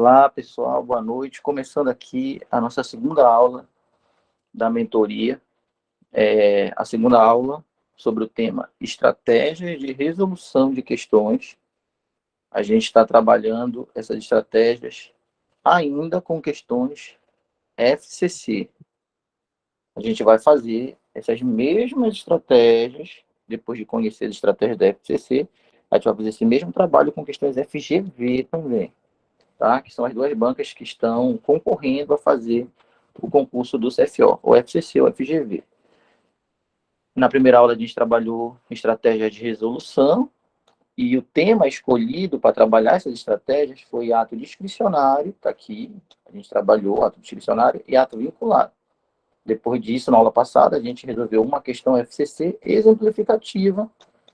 Olá, pessoal, boa noite. Começando aqui a nossa segunda aula da mentoria, a segunda aula sobre o tema estratégias de resolução de questões. A gente está trabalhando essas estratégias ainda com questões FCC. A gente vai fazer essas mesmas estratégias, depois de conhecer as estratégias da FCC, a gente vai fazer esse mesmo trabalho com questões FGV também. Tá? Que são as duas bancas que estão concorrendo a fazer o concurso do CFO, ou FCC ou FGV. Na primeira aula a gente trabalhou estratégia de resolução, e o tema escolhido para trabalhar essas estratégias foi ato discricionário, está aqui, a gente trabalhou ato discricionário e ato vinculado. Depois disso, na aula passada, a gente resolveu uma questão FCC exemplificativa,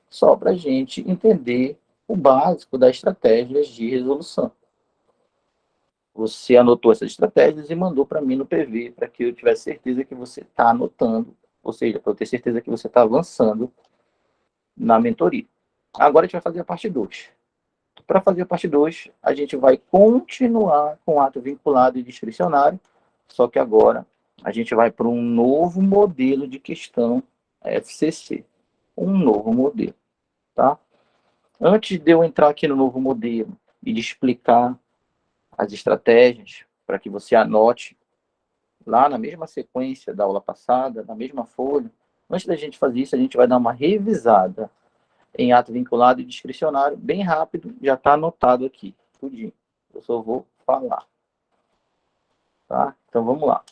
só para a gente entender o básico das estratégias de resolução. Você anotou essas estratégias e mandou para mim no PV, para que eu tivesse certeza que você está anotando, ou seja, para eu ter certeza que você está avançando na mentoria. Agora a gente vai fazer a parte 2. Para fazer a parte 2, a gente vai continuar com o ato vinculado e discricionário, só que agora a gente vai para um novo modelo de questão FCC. Um novo modelo, tá? Antes de eu entrar aqui no novo modelo e de explicar as estratégias, para que você anote lá na mesma sequência da aula passada, na mesma folha, antes da gente fazer isso, a gente vai dar uma revisada em ato vinculado e discricionário, bem rápido, já está anotado aqui, tudinho. Eu só vou falar. Tá? Então vamos lá.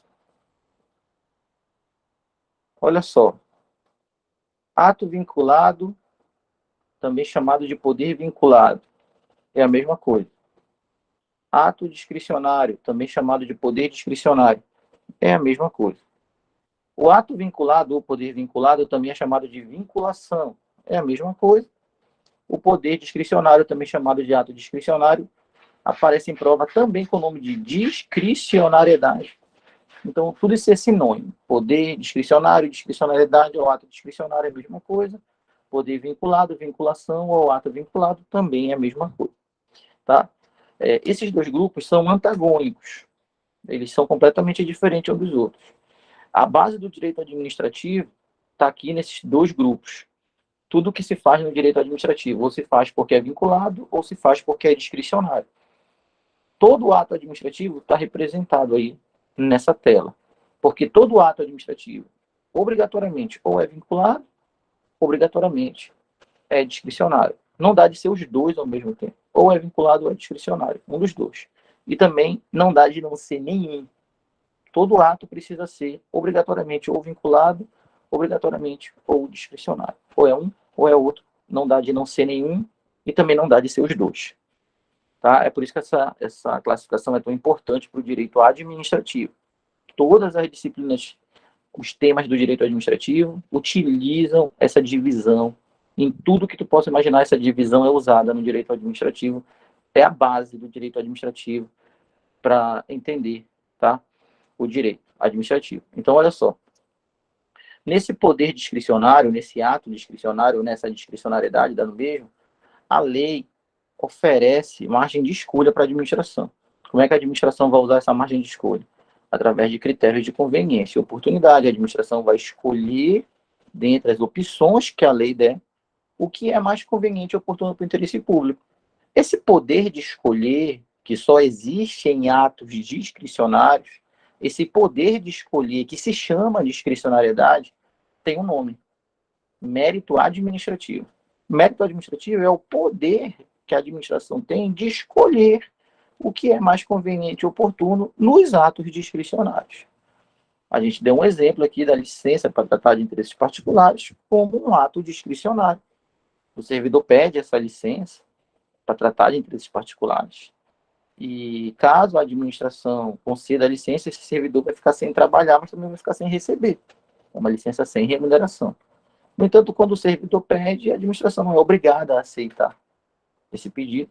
Olha só. Ato vinculado, também chamado de poder vinculado, é a mesma coisa. Ato discricionário, também chamado de poder discricionário, é a mesma coisa. O ato vinculado ou poder vinculado também é chamado de vinculação, é a mesma coisa. O poder discricionário, também chamado de ato discricionário, aparece em prova também com o nome de discricionariedade. Então, tudo isso é sinônimo. Poder discricionário, discricionariedade ou ato discricionário é a mesma coisa. Poder vinculado, vinculação ou ato vinculado também é a mesma coisa. Tá? Esses dois grupos são antagônicos. Eles são completamente diferentes uns dos outros. A base do direito administrativo está aqui nesses dois grupos. Tudo que se faz no direito administrativo, ou se faz porque é vinculado, ou se faz porque é discricionário. Todo ato administrativo está representado aí nessa tela. Porque todo ato administrativo, obrigatoriamente, ou é vinculado, obrigatoriamente é discricionário. Não dá de ser os dois ao mesmo tempo. Ou é vinculado ou é discricionário. Um dos dois. E também não dá de não ser nenhum. Todo ato precisa ser obrigatoriamente ou vinculado, obrigatoriamente ou discricionário. Ou é um ou é outro. Não dá de não ser nenhum e também não dá de ser os dois. Tá? É por isso que essa classificação é tão importante para o direito administrativo. Todas as disciplinas, os temas do direito administrativo, utilizam essa divisão. Em tudo que tu possa imaginar, essa divisão é usada no direito administrativo. É a base do direito administrativo para entender, tá? O direito administrativo. Então, olha só. Nesse poder discricionário, nesse ato discricionário, nessa discricionariedade, dando mesmo, a lei oferece margem de escolha para a administração. Como é que a administração vai usar essa margem de escolha? Através de critérios de conveniência e oportunidade. A administração vai escolher, dentre as opções que a lei der, o que é mais conveniente e oportuno para o interesse público. Esse poder de escolher, que só existe em atos discricionários, esse poder de escolher, que se chama discricionariedade, tem um nome: mérito administrativo. Mérito administrativo é o poder que a administração tem de escolher o que é mais conveniente e oportuno nos atos discricionários. A gente deu um exemplo aqui da licença para tratar de interesses particulares como um ato discricionário. O servidor pede essa licença para tratar de interesses particulares. E caso a administração conceda a licença, esse servidor vai ficar sem trabalhar, mas também vai ficar sem receber. É uma licença sem remuneração. No entanto, quando o servidor pede, a administração não é obrigada a aceitar esse pedido.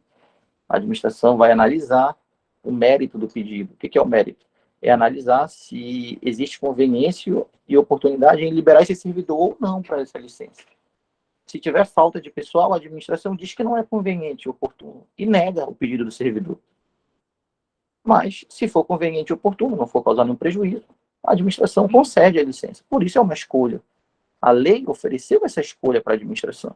A administração vai analisar o mérito do pedido. O que é o mérito? É analisar se existe conveniência e oportunidade em liberar esse servidor ou não para essa licença. Se tiver falta de pessoal, a administração diz que não é conveniente e oportuno e nega o pedido do servidor. Mas, se for conveniente e oportuno, não for causar nenhum prejuízo, a administração concede a licença. Por isso é uma escolha. A lei ofereceu essa escolha para a administração.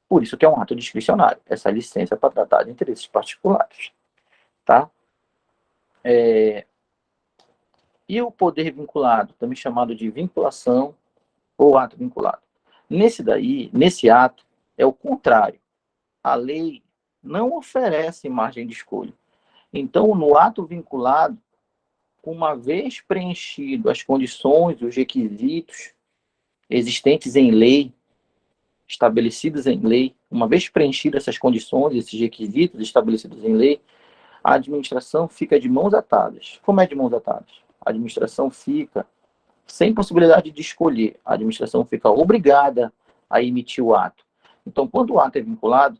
Por isso que é um ato discricionário, essa licença para tratar de interesses particulares. Tá? E o poder vinculado, também chamado de vinculação ou ato vinculado. Nesse ato, é o contrário. A lei não oferece margem de escolha. Então, no ato vinculado, uma vez preenchido as condições, os requisitos existentes em lei, estabelecidos em lei, uma vez preenchidas essas condições, esses requisitos estabelecidos em lei, a administração fica de mãos atadas. Como é de mãos atadas? A administração fica sem possibilidade de escolher. A administração fica obrigada a emitir o ato. Então, quando o ato é vinculado,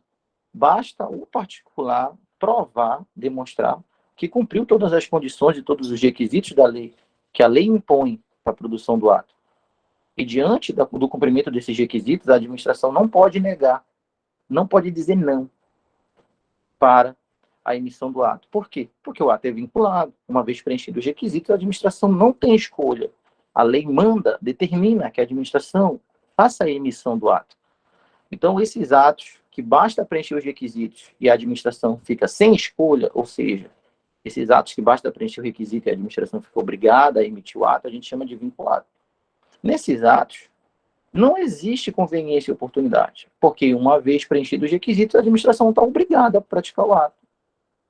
basta o particular provar, demonstrar que cumpriu todas as condições e todos os requisitos da lei, que a lei impõe para a produção do ato. E diante do cumprimento desses requisitos, a administração não pode negar, não pode dizer não para a emissão do ato. Por quê? Porque o ato é vinculado. Uma vez preenchidos os requisitos, a administração não tem escolha. A lei manda, determina que a administração faça a emissão do ato. Então, esses atos que basta preencher os requisitos e a administração fica sem escolha, ou seja, esses atos que basta preencher o requisito e a administração fica obrigada a emitir o ato, a gente chama de vinculado. Nesses atos, não existe conveniência e oportunidade, porque uma vez preenchidos os requisitos, a administração está obrigada a praticar o ato.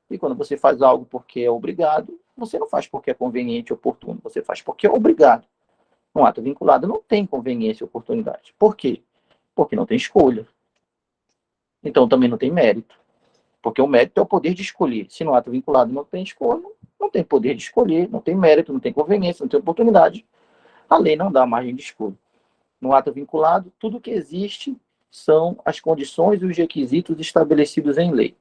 E quando você faz algo porque é obrigado, você não faz porque é conveniente e oportuno, você faz porque é obrigado. Um ato vinculado não tem conveniência e oportunidade. Por quê? Porque não tem escolha. Então também não tem mérito. Porque o mérito é o poder de escolher. Se no ato vinculado não tem escolha, não tem poder de escolher, não tem mérito, não tem conveniência, não tem oportunidade. A lei não dá margem de escolha. No ato vinculado, tudo que existe são as condições e os requisitos estabelecidos em lei.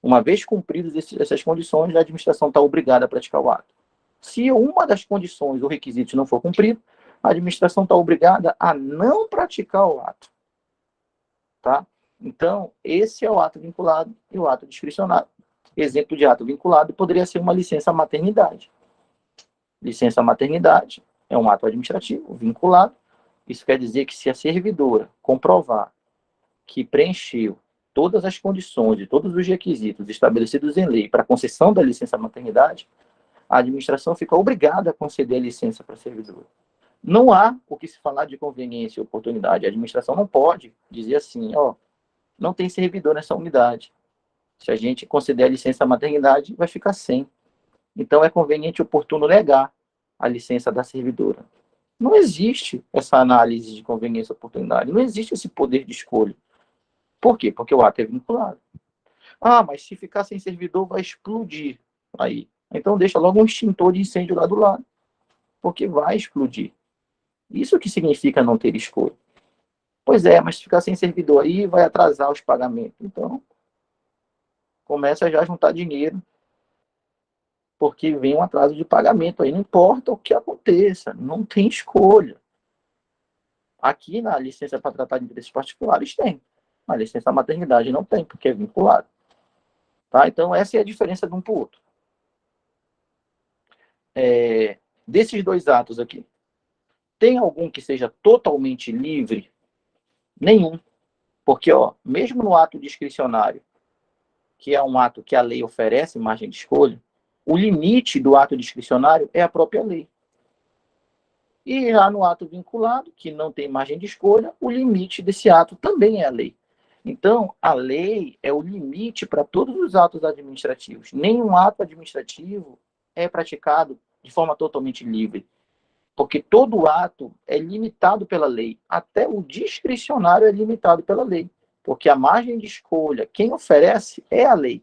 Uma vez cumpridas essas condições, a administração está obrigada a praticar o ato. Se uma das condições ou requisitos não for cumprido, a administração está obrigada a não praticar o ato. Tá? Então, esse é o ato vinculado e o ato discricionário. Exemplo de ato vinculado poderia ser uma licença maternidade. Licença maternidade é um ato administrativo vinculado. Isso quer dizer que se a servidora comprovar que preencheu todas as condições e todos os requisitos estabelecidos em lei para a concessão da licença maternidade, a administração fica obrigada a conceder a licença para a servidora. Não há o que se falar de conveniência e oportunidade. A administração não pode dizer assim, não tem servidor nessa unidade. Se a gente conceder a licença maternidade, vai ficar sem. Então, é conveniente e oportuno negar a licença da servidora. Não existe essa análise de conveniência e oportunidade. Não existe esse poder de escolha. Por quê? Porque o ato é vinculado. Mas se ficar sem servidor, vai explodir. Aí. Então, deixa logo um extintor de incêndio lá do lado. Porque vai explodir. Isso que significa não ter escolha. Pois é, mas se ficar sem servidor aí, vai atrasar os pagamentos. Então, começa já a juntar dinheiro, porque vem um atraso de pagamento aí. Não importa o que aconteça, não tem escolha. Aqui na licença para tratar de interesses particulares tem. A licença maternidade não tem, porque é vinculado. Tá? Então, essa é a diferença de um para o outro. Desses dois atos aqui, tem algum que seja totalmente livre? Nenhum. Porque, mesmo no ato discricionário, que é um ato que a lei oferece margem de escolha, o limite do ato discricionário é a própria lei. E já no ato vinculado, que não tem margem de escolha, o limite desse ato também é a lei. Então, a lei é o limite para todos os atos administrativos. Nenhum ato administrativo é praticado de forma totalmente livre. Porque todo ato é limitado pela lei. Até o discricionário é limitado pela lei. Porque a margem de escolha, quem oferece é a lei.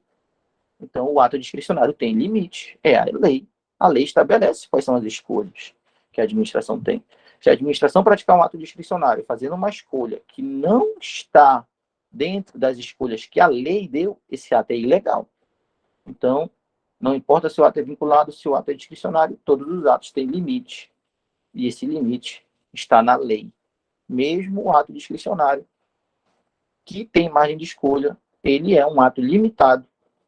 Então, o ato discricionário tem limite, é a lei. A lei estabelece quais são as escolhas que a administração tem. Se a administração praticar um ato discricionário fazendo uma escolha que não está dentro das escolhas que a lei deu, esse ato é ilegal. Então, não importa se o ato é vinculado, se o ato é discricionário, todos os atos têm limite. E esse limite está na lei. Mesmo o ato discricionário, que tem margem de escolha, ele é um ato limitado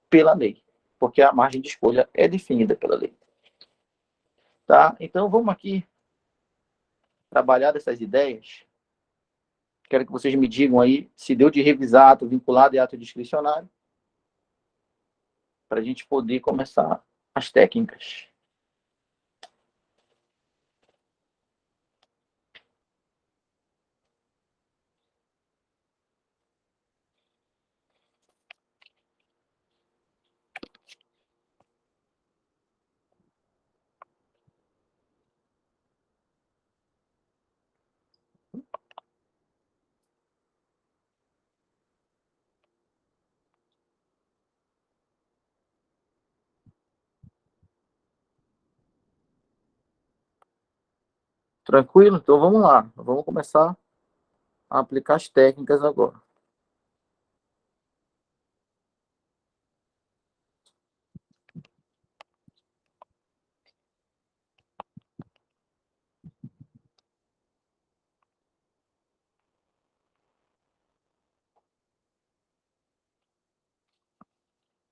pela lei. porque a margem de escolha é definida pela lei. Tá? Então, vamos aqui trabalhar dessas ideias. Quero que vocês me digam aí se deu de revisar ato vinculado e ato discricionário, para a gente poder começar as técnicas. Tranquilo? Então vamos lá. Vamos começar a aplicar as técnicas agora.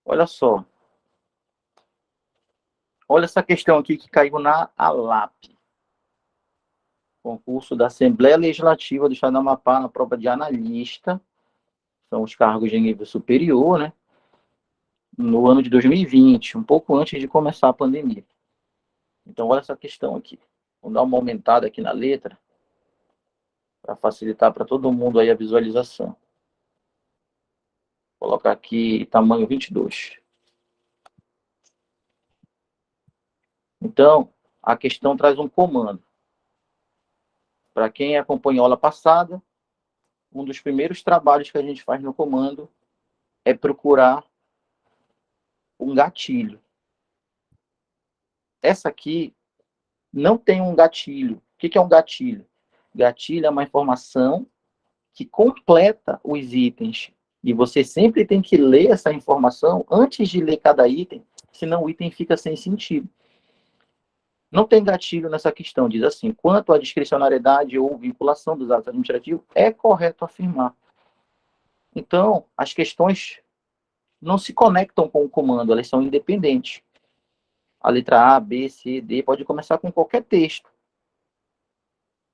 Olha só. Olha essa questão aqui que caiu na ALAP. Concurso da Assembleia Legislativa do Estado do Amapá, na prova de analista. São os cargos de nível superior, né? No ano de 2020, um pouco antes de começar a pandemia. Então, olha essa questão aqui. Vamos dar uma aumentada aqui na letra, para facilitar para todo mundo aí a visualização. Vou colocar aqui tamanho 22. Então, a questão traz um comando. Para quem acompanhou a aula passada, um dos primeiros trabalhos que a gente faz no comando é procurar um gatilho. Essa aqui não tem um gatilho. O que é um gatilho? Gatilho é uma informação que completa os itens. E você sempre tem que ler essa informação antes de ler cada item, senão o item fica sem sentido. Não tem gatilho nessa questão. Diz assim: quanto à discricionariedade ou vinculação dos atos administrativos, é correto afirmar. Então, as questões não se conectam com o comando, elas são independentes. A letra A, B, C, D pode começar com qualquer texto.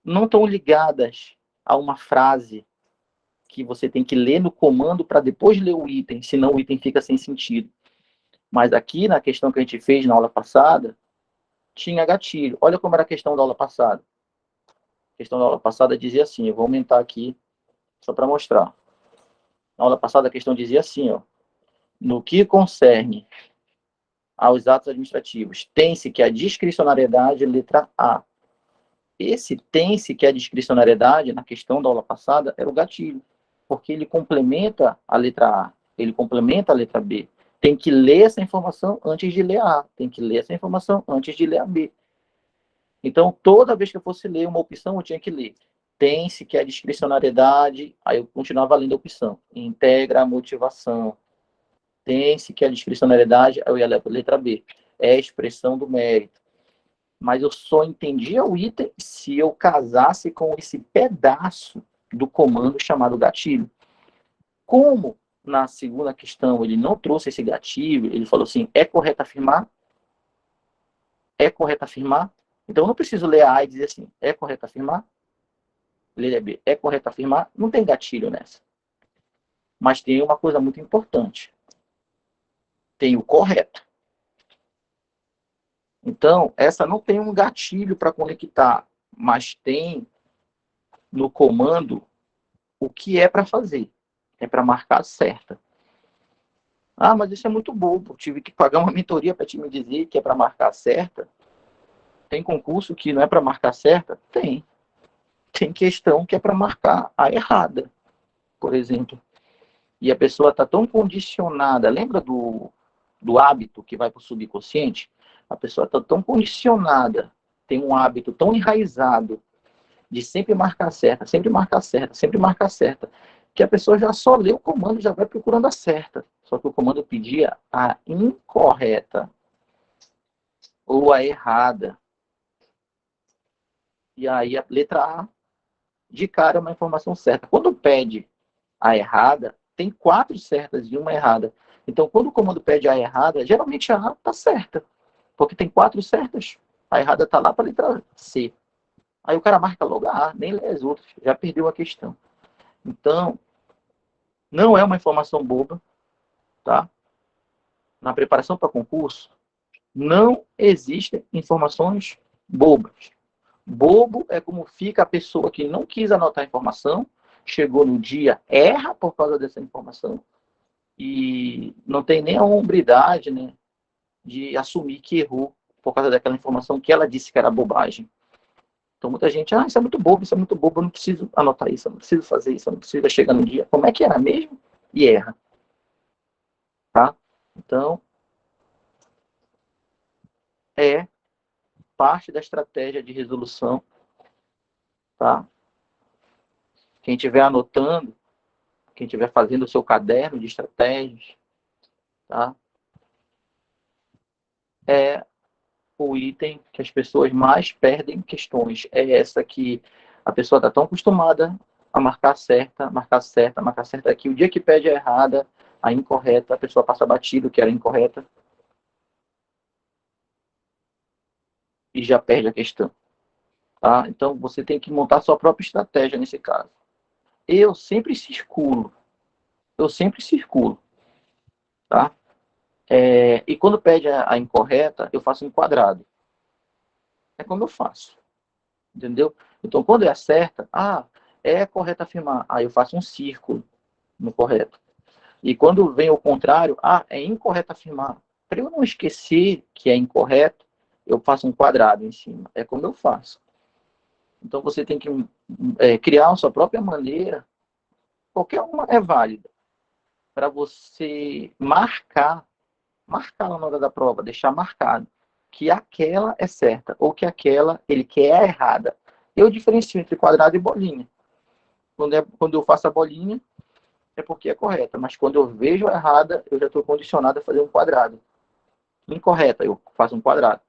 Não estão ligadas a uma frase que você tem que ler no comando para depois ler o item, senão o item fica sem sentido. Mas aqui, na questão que a gente fez na aula passada, tinha gatilho. Olha como era a questão da aula passada. A questão da aula passada dizia assim, eu vou aumentar aqui só para mostrar. Na aula passada a questão dizia assim, ó, no que concerne aos atos administrativos, tem-se que a discricionariedade, letra A. Esse tem-se que a discricionariedade, na questão da aula passada, era o gatilho, porque ele complementa a letra A, ele complementa a letra B. Tem que ler essa informação antes de ler a A, tem que ler essa informação antes de ler a B. Então, toda vez que eu fosse ler uma opção, eu tinha que ler. Tem-se que a discricionariedade, aí eu continuava lendo a opção, integra a motivação. Tem-se que a discricionariedade, aí eu ia ler a letra B, é a expressão do mérito. Mas eu só entendia o item se eu casasse com esse pedaço do comando chamado gatilho. Como na segunda questão ele não trouxe esse gatilho, ele falou assim, é correto afirmar? É correto afirmar? Então eu não preciso ler a A e dizer assim, é correto afirmar? Ler a B, é correto afirmar? Não tem gatilho nessa. Mas tem uma coisa muito importante. Tem o correto. Então, essa não tem um gatilho para conectar, mas tem no comando o que é para fazer. É para marcar certa. Ah, mas isso é muito bobo. Tive que pagar uma mentoria para te me dizer que é para marcar certa. Tem concurso que não é para marcar certa? Tem. Tem questão que é para marcar a errada, por exemplo. E a pessoa está tão condicionada. Lembra do hábito que vai para o subconsciente? A pessoa está tão condicionada, tem um hábito tão enraizado de sempre marcar certa, sempre marcar certa, sempre marcar certa, que a pessoa já só lê o comando e já vai procurando a certa. Só que o comando pedia a incorreta ou a errada. E aí a letra A, de cara, é uma informação certa. Quando pede a errada, tem 4 certas e uma errada. Então, quando o comando pede a errada, geralmente a A está certa, porque tem 4 certas. A errada está lá para a letra C. Aí o cara marca logo a A, nem lê as outras, já perdeu a questão. Então, não é uma informação boba, tá? Na preparação para concurso, não existem informações bobas. Bobo é como fica a pessoa que não quis anotar a informação, chegou no dia, erra por causa dessa informação e não tem nem a hombridade, né, de assumir que errou por causa daquela informação que ela disse que era bobagem. Então muita gente, isso é muito bobo, eu não preciso anotar isso, eu não preciso fazer isso, eu não preciso chegar no dia. Como é que era mesmo? E erra, tá? Então, é parte da estratégia de resolução, tá? Quem estiver anotando, quem estiver fazendo o seu caderno de estratégias, tá? É o item que as pessoas mais perdem questões. É essa que a pessoa está tão acostumada a marcar certa, marcar certa, marcar certa, que o dia que pede a errada, a incorreta, a pessoa passa batido que era incorreta e já perde a questão. Tá? Então, você tem que montar sua própria estratégia nesse caso. Eu sempre circulo. Eu sempre circulo. Tá? E quando pede a incorreta, eu faço um quadrado. É como eu faço. Entendeu? Então, quando é a certa, é correto afirmar. Aí eu faço um círculo no correto. E quando vem o contrário, é incorreto afirmar. Para eu não esquecer que é incorreto, eu faço um quadrado em cima. É como eu faço. Então, você tem que criar a sua própria maneira. Qualquer uma é válida. Para você marcar lá na hora da prova, deixar marcado que aquela é certa ou que aquela ele quer a errada. Eu diferencio entre quadrado e bolinha. Quando eu faço a bolinha, é porque é correta, mas quando eu vejo a errada, eu já estou condicionado a fazer um quadrado. Incorreta, eu faço um quadrado.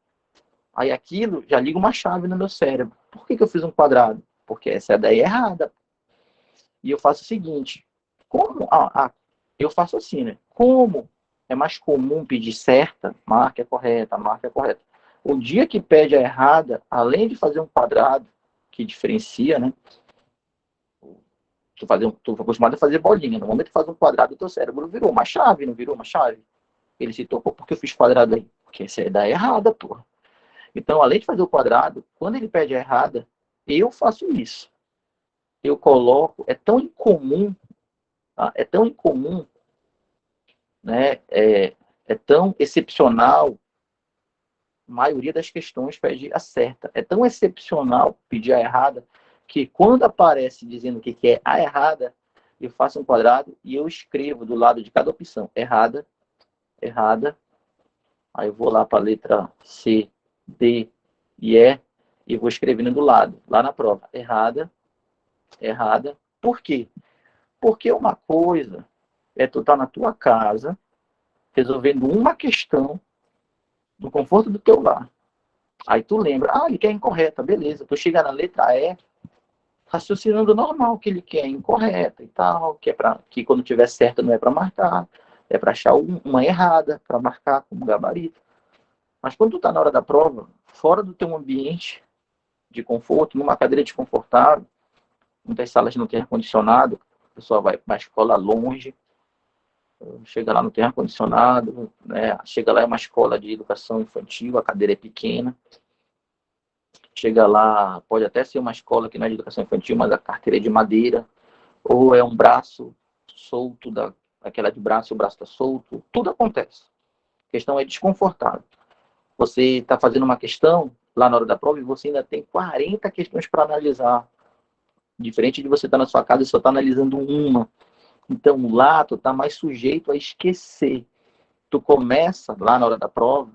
Aí aquilo já liga uma chave no meu cérebro. Por que eu fiz um quadrado? Porque essa daí é errada. E eu faço o seguinte, eu faço assim, né? Como é mais comum pedir certa, marca é correta, marca é correta. O dia que pede a errada, além de fazer um quadrado, que diferencia, né? Tô acostumado a fazer bolinha. No momento que faz um quadrado, o teu cérebro virou uma chave, não virou uma chave? Ele se tocou porque eu fiz quadrado aí. Porque essa é a ideia errada, porra. Então, além de fazer o quadrado, quando ele pede a errada, eu faço isso. Eu coloco, é tão incomum, tá? É tão incomum, né? É tão excepcional, a maioria das questões pede a certa. É tão excepcional pedir a errada, que quando aparece dizendo que é a errada, eu faço um quadrado e eu escrevo do lado de cada opção, errada, errada, aí eu vou lá para a letra C, D e E vou escrevendo do lado, lá na prova, errada, errada. Por quê? Porque uma coisa é tu estar na tua casa, resolvendo uma questão no conforto do teu lar. Aí tu lembra, ele quer incorreta, beleza. Tu chega na letra E, raciocinando normal que ele quer incorreta e tal, que quando tiver certo não é para marcar, é para achar uma errada, para marcar como gabarito. Mas quando tu tá na hora da prova, fora do teu ambiente de conforto, numa cadeira desconfortável, muitas salas não têm ar-condicionado, a pessoa vai para a escola longe, chega lá não tem ar-condicionado, né? Chega lá é uma escola de educação infantil, a cadeira é pequena, chega lá, pode até ser uma escola que não é de educação infantil, mas a carteira é de madeira, ou é um braço solto, aquela de braço, o braço está solto, tudo acontece. A questão é desconfortável. Você está fazendo uma questão lá na hora da prova e você ainda tem 40 questões para analisar. Diferente de você estar na sua casa e só está analisando uma. Então lá tu está mais sujeito a esquecer. Tu começa lá na hora da prova,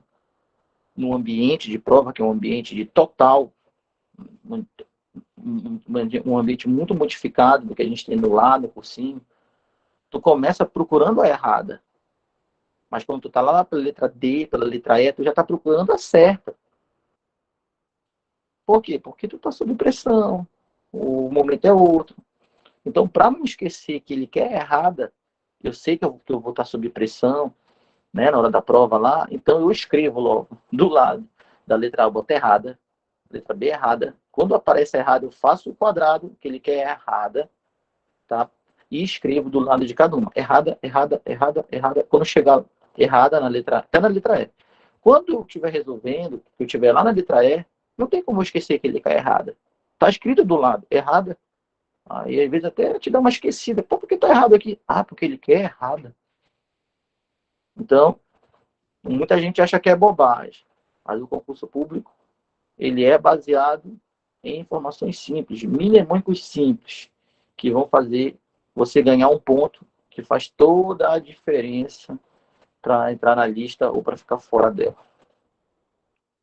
num ambiente de prova, que é um ambiente de total, um ambiente muito modificado do que a gente tem no lado, por cima. Tu começa procurando a errada. Mas quando tu tá lá pela letra D, pela letra E, tu já tá procurando a certa. Por quê? Porque tu tá sob pressão. O momento é outro. Então, para não esquecer que ele quer a errada, eu sei que eu vou estar sob pressão, né, na hora da prova lá, então eu escrevo logo do lado da letra A, eu boto errada, letra B errada. Quando aparece errado, eu faço o quadrado, que ele quer errada, tá? E escrevo do lado de cada uma. Errada, errada, errada, errada. Quando chegar errada na letra A, até na letra E. Quando eu estiver resolvendo, que eu estiver lá na letra E, não tem como eu esquecer que ele cai errada. Tá escrito do lado, errada. Aí às vezes até te dá uma esquecida. Pô, por que tá errado aqui? Ah, porque ele quer errada. Então, muita gente acha que é bobagem. Mas o concurso público, ele é baseado em informações simples, mnemônicos simples, que vão fazer você ganhar um ponto que faz toda a diferença para entrar na lista ou para ficar fora dela.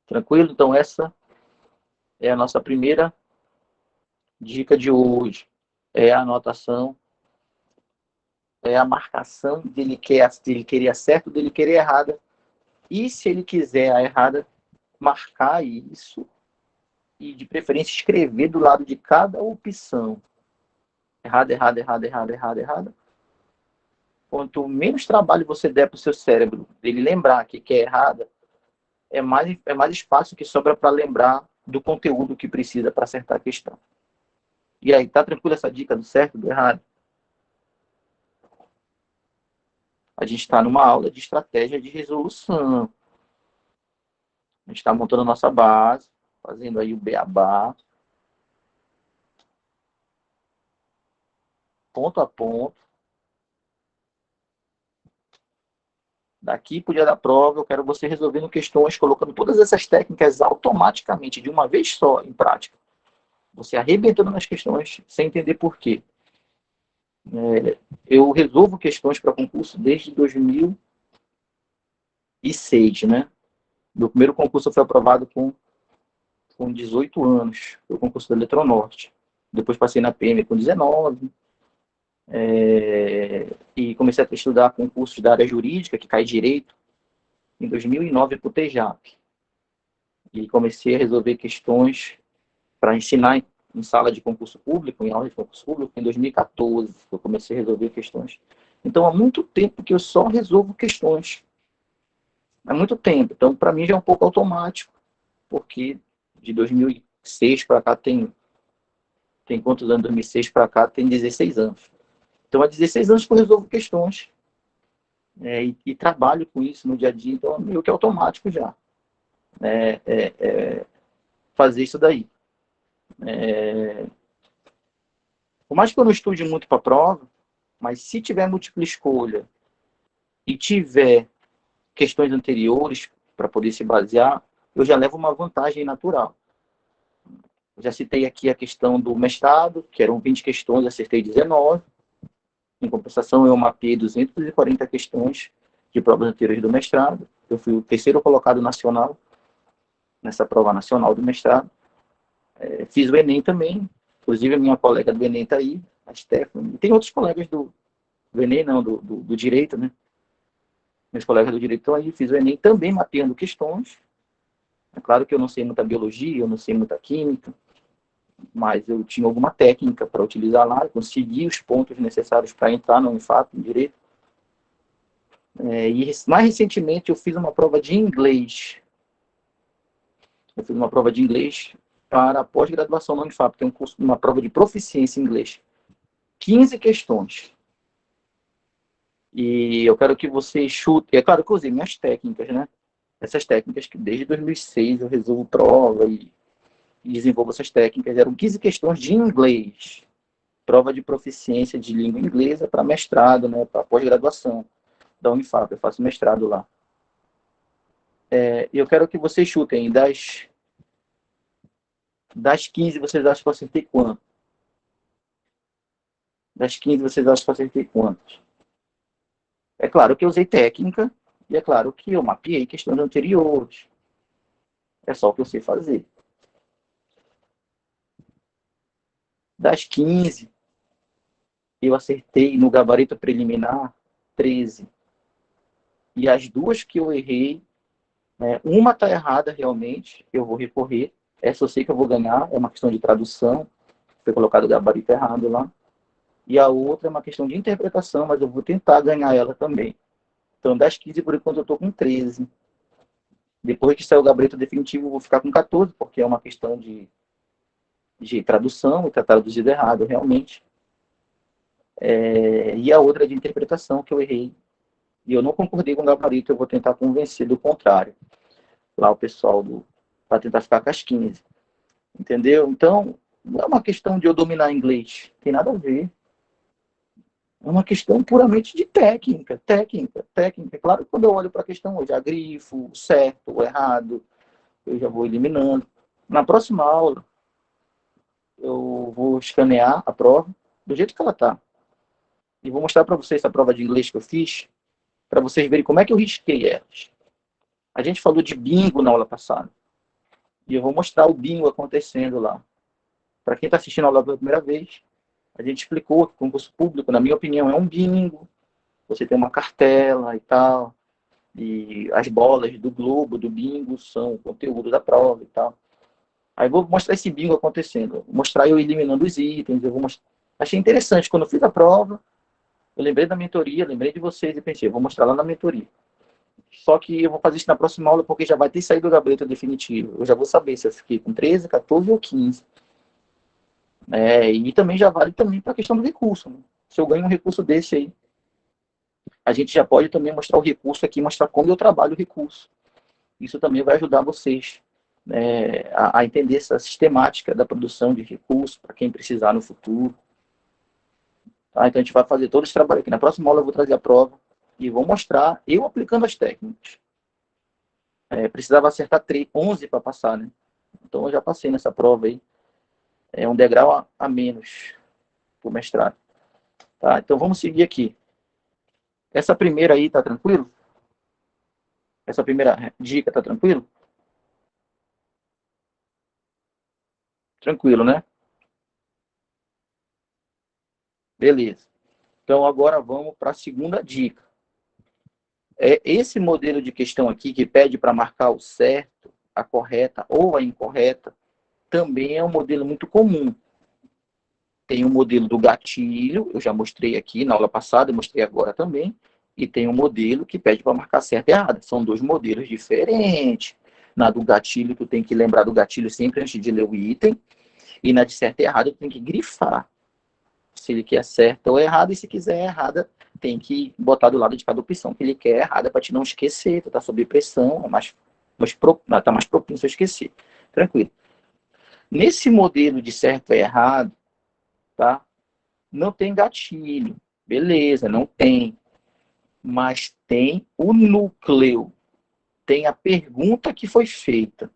Tranquilo? Então, essa é a nossa primeira dica de hoje. É a anotação, é a marcação dele querer a certa, dele querer a errada. E se ele quiser a errada, marcar isso e, de preferência, escrever do lado de cada opção. Errada, errada, errada, errada, errada, errada. Quanto menos trabalho você der para o seu cérebro, dele lembrar que é errada, é mais espaço que sobra para lembrar do conteúdo que precisa para acertar a questão. E aí, tá tranquilo essa dica do certo, do errado? A gente está numa aula de estratégia de resolução. A gente está montando a nossa base, fazendo aí o beabá, ponto a ponto. Daqui para o dia da prova, eu quero você resolvendo questões, colocando todas essas técnicas automaticamente, de uma vez só, em prática. Você arrebentando nas questões, sem entender por quê. Eu resolvo questões para concurso desde 2006, né? Meu primeiro concurso foi aprovado com 18 anos, foi o concurso da Eletronorte. Depois passei na PM com 19, e comecei a estudar concursos da área jurídica, que cai direito, em 2009 para o TEJAP. E comecei a resolver questões para ensinar em sala de concurso público, em aula de concurso público, em 2014, eu comecei a resolver questões. Então, há muito tempo que eu só resolvo questões. Há muito tempo. Então, para mim, já é um pouco automático, porque de 2006 para cá tem quantos anos? 2006 para cá tem 16 anos. Então, há 16 anos que eu resolvo questões, e trabalho com isso no dia a dia, então é meio que automático já, fazer isso daí. Por mais que eu não estude muito para a prova, mas se tiver múltipla escolha e tiver questões anteriores para poder se basear, eu já levo uma vantagem natural. Eu já citei aqui a questão do mestrado, que eram 20 questões, acertei 19. Em compensação, eu mapeei 240 questões de provas anteriores do mestrado. Eu fui o terceiro colocado nacional nessa prova nacional do mestrado. Fiz o Enem também, inclusive a minha colega do Enem está aí, a Stephanie. E tem outros colegas do Enem, não, do Direito, né? Meus colegas do Direito estão aí, fiz o Enem também mapeando questões. É claro que eu não sei muita biologia, eu não sei muita química, mas eu tinha alguma técnica para utilizar lá, consegui os pontos necessários para entrar no Unifap, em Direito. E mais recentemente eu fiz uma prova de inglês. Eu fiz uma prova de inglês para pós-graduação na Unifap, tem uma prova de proficiência em inglês. 15 questões. E eu quero que você chute. É claro que eu usei minhas técnicas, né? Essas técnicas que desde 2006 eu resolvo prova e desenvolvo essas técnicas. Eram 15 questões de inglês. Prova de proficiência de língua inglesa para mestrado, né? Para pós-graduação da Unifap. Eu faço mestrado lá. Eu quero que vocês chutem. Das 15, vocês acham que eu acertei quanto? Das 15, vocês acham que eu acertei quantos? É claro que eu usei técnica, e é claro que eu mapeei questões anteriores. É só o que eu sei fazer. Das 15, eu acertei no gabarito preliminar 13. E as duas que eu errei, uma está errada realmente, eu vou recorrer. Essa eu sei que eu vou ganhar, é uma questão de tradução. Foi colocado o gabarito errado lá. e a outra é uma questão de interpretação, mas eu vou tentar ganhar ela também. Então, das 15, por enquanto, eu estou com 13. Depois que sair o gabarito definitivo, eu vou ficar com 14, porque é uma questão de tradução, e está traduzido errado, realmente. E a outra é de interpretação, que eu errei. E eu não concordei com o gabarito, eu vou tentar convencer do contrário. Lá o pessoal para tentar ficar com as 15. Entendeu? Então, não é uma questão de eu dominar inglês. Tem nada a ver. É uma questão puramente de técnica, técnica, técnica. Claro que quando eu olho para a questão hoje, a grifo, o certo, o errado, eu já vou eliminando. Na próxima aula, eu vou escanear a prova do jeito que ela está. E vou mostrar para vocês a prova de inglês que eu fiz, para vocês verem como é que eu risquei elas. A gente falou de bingo na aula passada. E eu vou mostrar o bingo acontecendo lá. Para quem está assistindo a aula pela primeira vez, a gente explicou que o concurso público, na minha opinião, é um bingo. Você tem uma cartela e tal. E as bolas do globo, do bingo, são o conteúdo da prova e tal. Aí vou mostrar esse bingo acontecendo. Vou mostrar eu eliminando os itens. Eu vou mostrar. Achei interessante. Quando eu fiz a prova, eu lembrei da mentoria, lembrei de vocês e pensei, vou mostrar lá na mentoria. Só que eu vou fazer isso na próxima aula, porque já vai ter saído o gabarito definitivo. Eu já vou saber se eu fiquei com 13, 14 ou 15. E também já vale também para a questão do recurso. Né? Se eu ganho um recurso desse aí, a gente já pode também mostrar o recurso aqui, mostrar como eu trabalho o recurso. Isso também vai ajudar vocês a entender essa sistemática da produção de recursos para quem precisar no futuro. Tá? Então a gente vai fazer todo esse trabalho aqui. Na próxima aula eu vou trazer a prova e vou mostrar eu aplicando as técnicas. Precisava acertar 11 para passar, né? Então eu já passei nessa prova aí. É um degrau a menos para o mestrado. Tá? Então vamos seguir aqui. Essa primeira aí tá tranquilo? Essa primeira dica tá tranquilo? Tranquilo, né? Beleza. Então agora vamos para a segunda dica. Esse modelo de questão aqui que pede para marcar o certo, a correta ou a incorreta, também é um modelo muito comum. Tem o modelo do gatilho, eu já mostrei aqui na aula passada, eu mostrei agora também, e tem um modelo que pede para marcar certo e errado. São dois modelos diferentes. Na do gatilho, tu tem que lembrar do gatilho sempre antes de ler o item, e na de certo e errado, tu tem que grifar se ele quer certa ou errada, e se quiser errada, tem que botar do lado de cada opção que ele quer errada para te não esquecer, tu tá sob pressão, tá mais propício a esquecer. Tranquilo. Nesse modelo de certo e errado, tá? Não tem gatilho. Beleza, não tem. Mas tem o núcleo. Tem a pergunta que foi feita.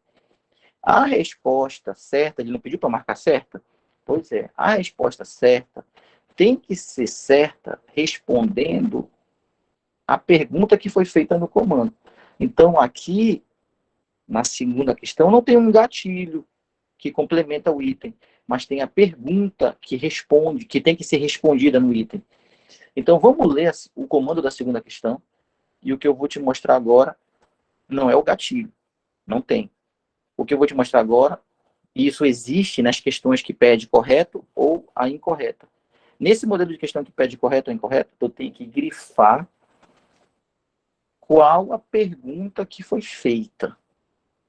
A resposta certa, ele não pediu para marcar certa? Pois é, a resposta certa tem que ser certa respondendo a pergunta que foi feita no comando. Então, aqui, na segunda questão, não tem um gatilho que complementa o item, mas tem a pergunta que responde, que tem que ser respondida no item. Então, vamos ler o comando da segunda questão, e o que eu vou te mostrar agora não é o gatilho, não tem. O que eu vou te mostrar agora, e isso existe nas questões que pede correto ou a incorreta. Nesse modelo de questão que pede correto ou incorreto, eu tenho que grifar qual a pergunta que foi feita.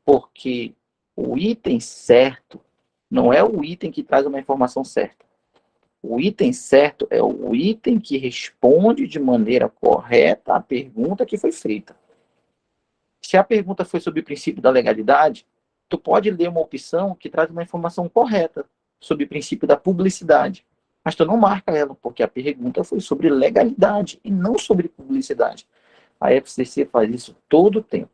Porque o item certo não é o item que traz uma informação certa. O item certo é o item que responde de maneira correta a pergunta que foi feita. Se a pergunta foi sobre o princípio da legalidade, tu pode ler uma opção que traz uma informação correta sobre o princípio da publicidade, mas tu não marca ela, porque a pergunta foi sobre legalidade e não sobre publicidade. A FCC faz isso todo o tempo.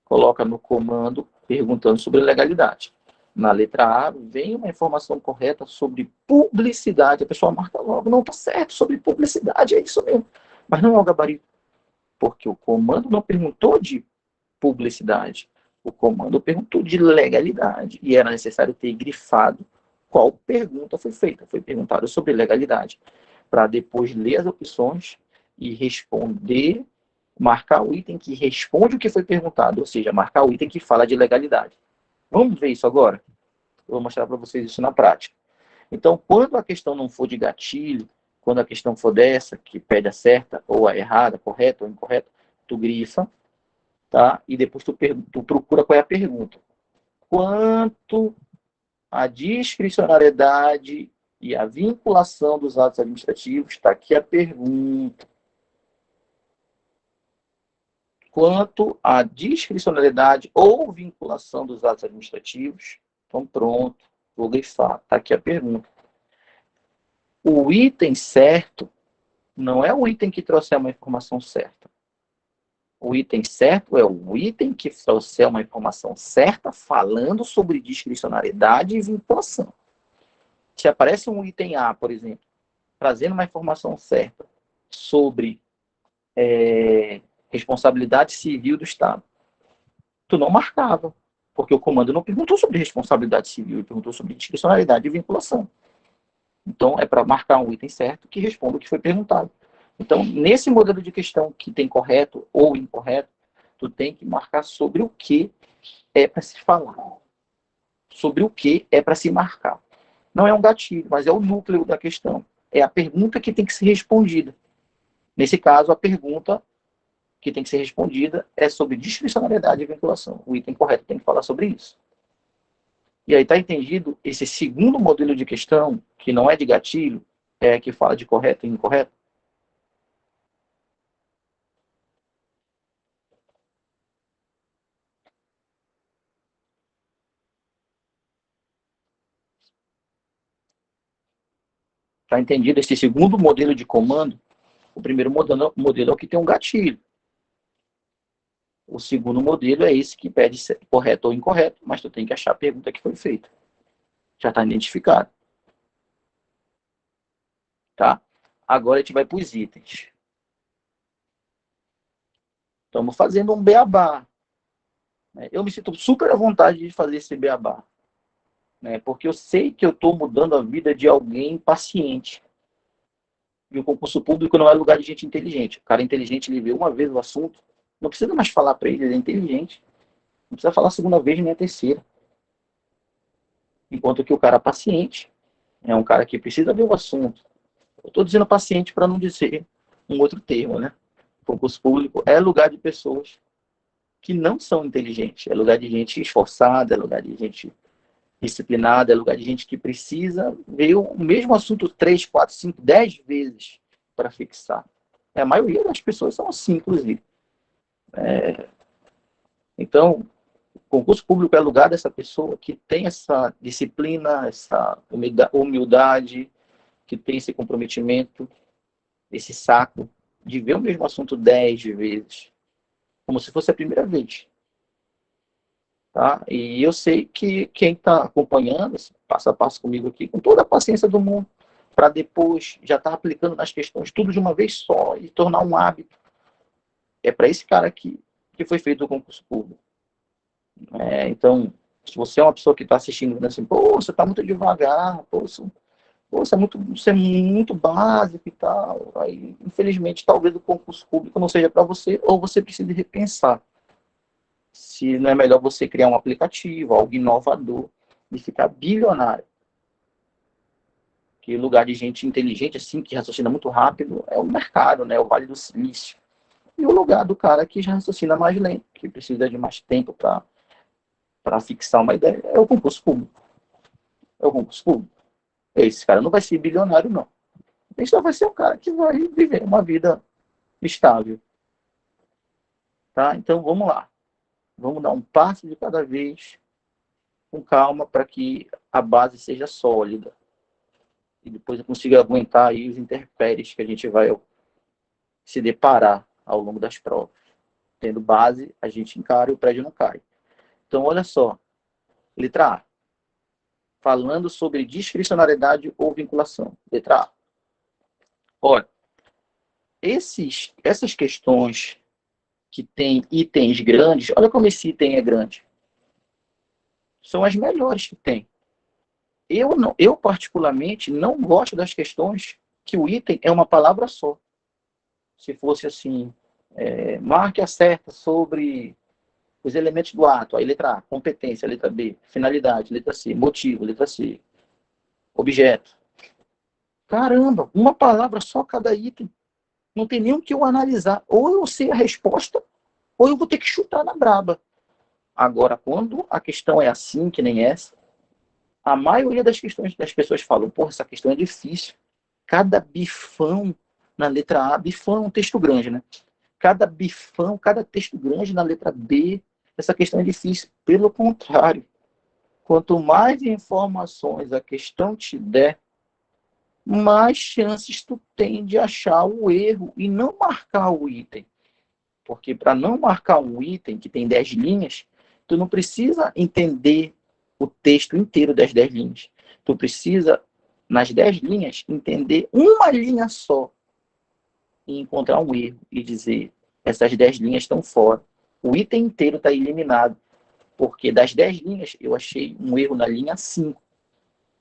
Coloca no comando perguntando sobre legalidade. Na letra A, vem uma informação correta sobre publicidade. A pessoa marca logo, não, tá certo, sobre publicidade, é isso mesmo. Mas não é o gabarito, porque o comando não perguntou de publicidade. O comando perguntou de legalidade. E era necessário ter grifado qual pergunta foi feita. Foi perguntado sobre legalidade. Para depois ler as opções e responder, marcar o item que responde o que foi perguntado, ou seja, marcar o item que fala de legalidade. Vamos ver isso agora? Eu vou mostrar para vocês isso na prática. Então, quando a questão não for de gatilho, quando a questão for dessa, que pede a certa ou a errada, correta ou incorreta, tu grifa, tá? E depois tu procura qual é a pergunta. Quanto à discricionariedade e a vinculação dos atos administrativos, está aqui a pergunta. Quanto à discricionariedade ou vinculação dos atos administrativos, então pronto, vou grifar, está aqui a pergunta. O item certo não é o item que trouxer uma informação certa. O item certo é o item que trouxer uma informação certa falando sobre discricionariedade e vinculação. Se aparece um item A, por exemplo, trazendo uma informação certa sobre responsabilidade civil do Estado, tu não marcava, porque o comando não perguntou sobre responsabilidade civil, ele perguntou sobre discricionariedade e vinculação. Então, é para marcar um item certo que responda o que foi perguntado. Então, nesse modelo de questão que tem correto ou incorreto, tu tem que marcar sobre o que é para se falar. Sobre o que é para se marcar. Não é um gatilho, mas é o núcleo da questão. É a pergunta que tem que ser respondida. Nesse caso, a pergunta que tem que ser respondida é sobre discricionariedade e vinculação. O item correto tem que falar sobre isso. E aí está entendido esse segundo modelo de questão, que não é de gatilho, é que fala de correto e incorreto? Está entendido esse segundo modelo de comando? O primeiro modelo é o que tem um gatilho. O segundo modelo é esse que pede correto ou incorreto, mas tu tem que achar a pergunta que foi feita. Já está identificado. Tá? Agora a gente vai para os itens. Estamos fazendo um beabá. Eu me sinto super à vontade de fazer esse beabá. Porque eu sei que eu estou mudando a vida de alguém paciente. E o concurso público não é lugar de gente inteligente. O cara inteligente, ele vê uma vez o assunto, não precisa mais falar para ele, ele é inteligente. Não precisa falar a segunda vez nem a terceira. Enquanto que o cara paciente é um cara que precisa ver o assunto. Eu estou dizendo paciente para não dizer um outro termo, né? O concurso público é lugar de pessoas que não são inteligentes. É lugar de gente esforçada, é lugar de gente disciplinada, é lugar de gente que precisa ver o mesmo assunto 3, 4, 5, 10 vezes para fixar. A maioria das pessoas são assim, inclusive. Então, o concurso público é lugar dessa pessoa que tem essa disciplina, essa humildade, que tem esse comprometimento, esse saco de ver o mesmo assunto 10 vezes, como se fosse a primeira vez. Tá? E eu sei que quem está acompanhando, passo a passo comigo aqui, com toda a paciência do mundo, para depois já estar aplicando nas questões tudo de uma vez só e tornar um hábito. É para esse cara aqui que foi feito o concurso público. Então, se você é uma pessoa que está assistindo assim, pô, você está muito devagar, pô, você é muito básico e tal, aí, infelizmente, talvez o concurso público não seja para você, ou você precisa repensar se não é melhor você criar um aplicativo, algo inovador, e ficar bilionário. Que lugar de gente inteligente, assim, que raciocina muito rápido, é o mercado, né? O Vale do Silício. E o lugar do cara que já raciocina mais lento, que precisa de mais tempo para fixar uma ideia, é o concurso público. É o concurso público. Esse cara não vai ser bilionário, não. Esse só vai ser um cara que vai viver uma vida estável. Tá? Então, vamos lá. Vamos dar um passo de cada vez, com calma, para que a base seja sólida. E depois eu consiga aguentar aí os intempéries que a gente vai se deparar ao longo das provas. Tendo base, a gente encara e o prédio não cai. Então, olha só. Letra A. Falando sobre discricionariedade ou vinculação. Letra A. Olha, essas questões que tem itens grandes, olha como esse item é grande. São as melhores que tem. Eu particularmente, não gosto das questões que o item é uma palavra só. Se fosse assim, marque a certa sobre os elementos do ato. Aí, letra A, competência. Letra B, finalidade. Letra C, motivo. Letra C, objeto. Caramba, uma palavra só cada item. Não tem nem o que eu analisar. Ou eu sei a resposta, ou eu vou ter que chutar na braba. Agora, quando a questão é assim, que nem essa, a maioria das questões das pessoas falam, porra, essa questão é difícil. Cada bifão na letra A, bifão é um texto grande, né? Cada bifão, cada texto grande na letra B, essa questão é difícil. Pelo contrário, quanto mais informações a questão te der, mais chances tu tem de achar o erro e não marcar o item. Porque para não marcar um item que tem 10 linhas, tu não precisa entender o texto inteiro das 10 linhas. Tu precisa, nas 10 linhas, entender uma linha só e encontrar um erro e dizer, essas 10 linhas estão fora. O item inteiro está eliminado, porque das 10 linhas eu achei um erro na linha 5.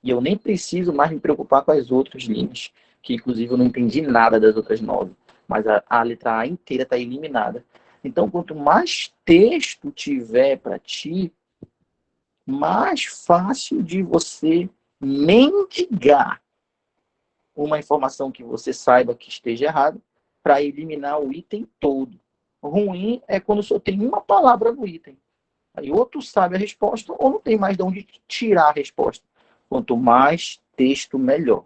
E eu nem preciso mais me preocupar com as outras linhas, que inclusive eu não entendi nada das outras 9. Mas a letra A inteira está eliminada. Então, quanto mais texto tiver para ti, mais fácil de você mendigar uma informação que você saiba que esteja errada para eliminar o item todo. Ruim é quando só tem uma palavra no item. Aí ou tu sabe a resposta ou não tem mais de onde tirar a resposta. Quanto mais texto, melhor.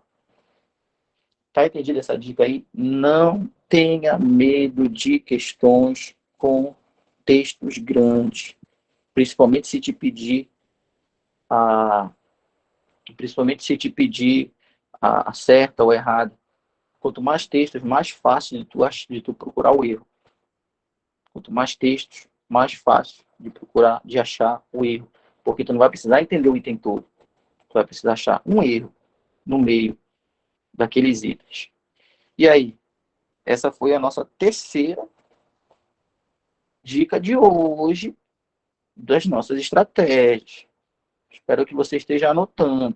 Tá entendido essa dica aí? Não tenha medo de questões com textos grandes, principalmente se te pedir a, a certa ou errada. Quanto mais textos, mais fácil de tu procurar o erro. Quanto mais textos, mais fácil de achar o erro, porque tu não vai precisar entender o item todo. Tu vai precisar achar um erro no meio daqueles itens. E aí, essa foi a nossa terceira dica de hoje das nossas estratégias. Espero que você esteja anotando.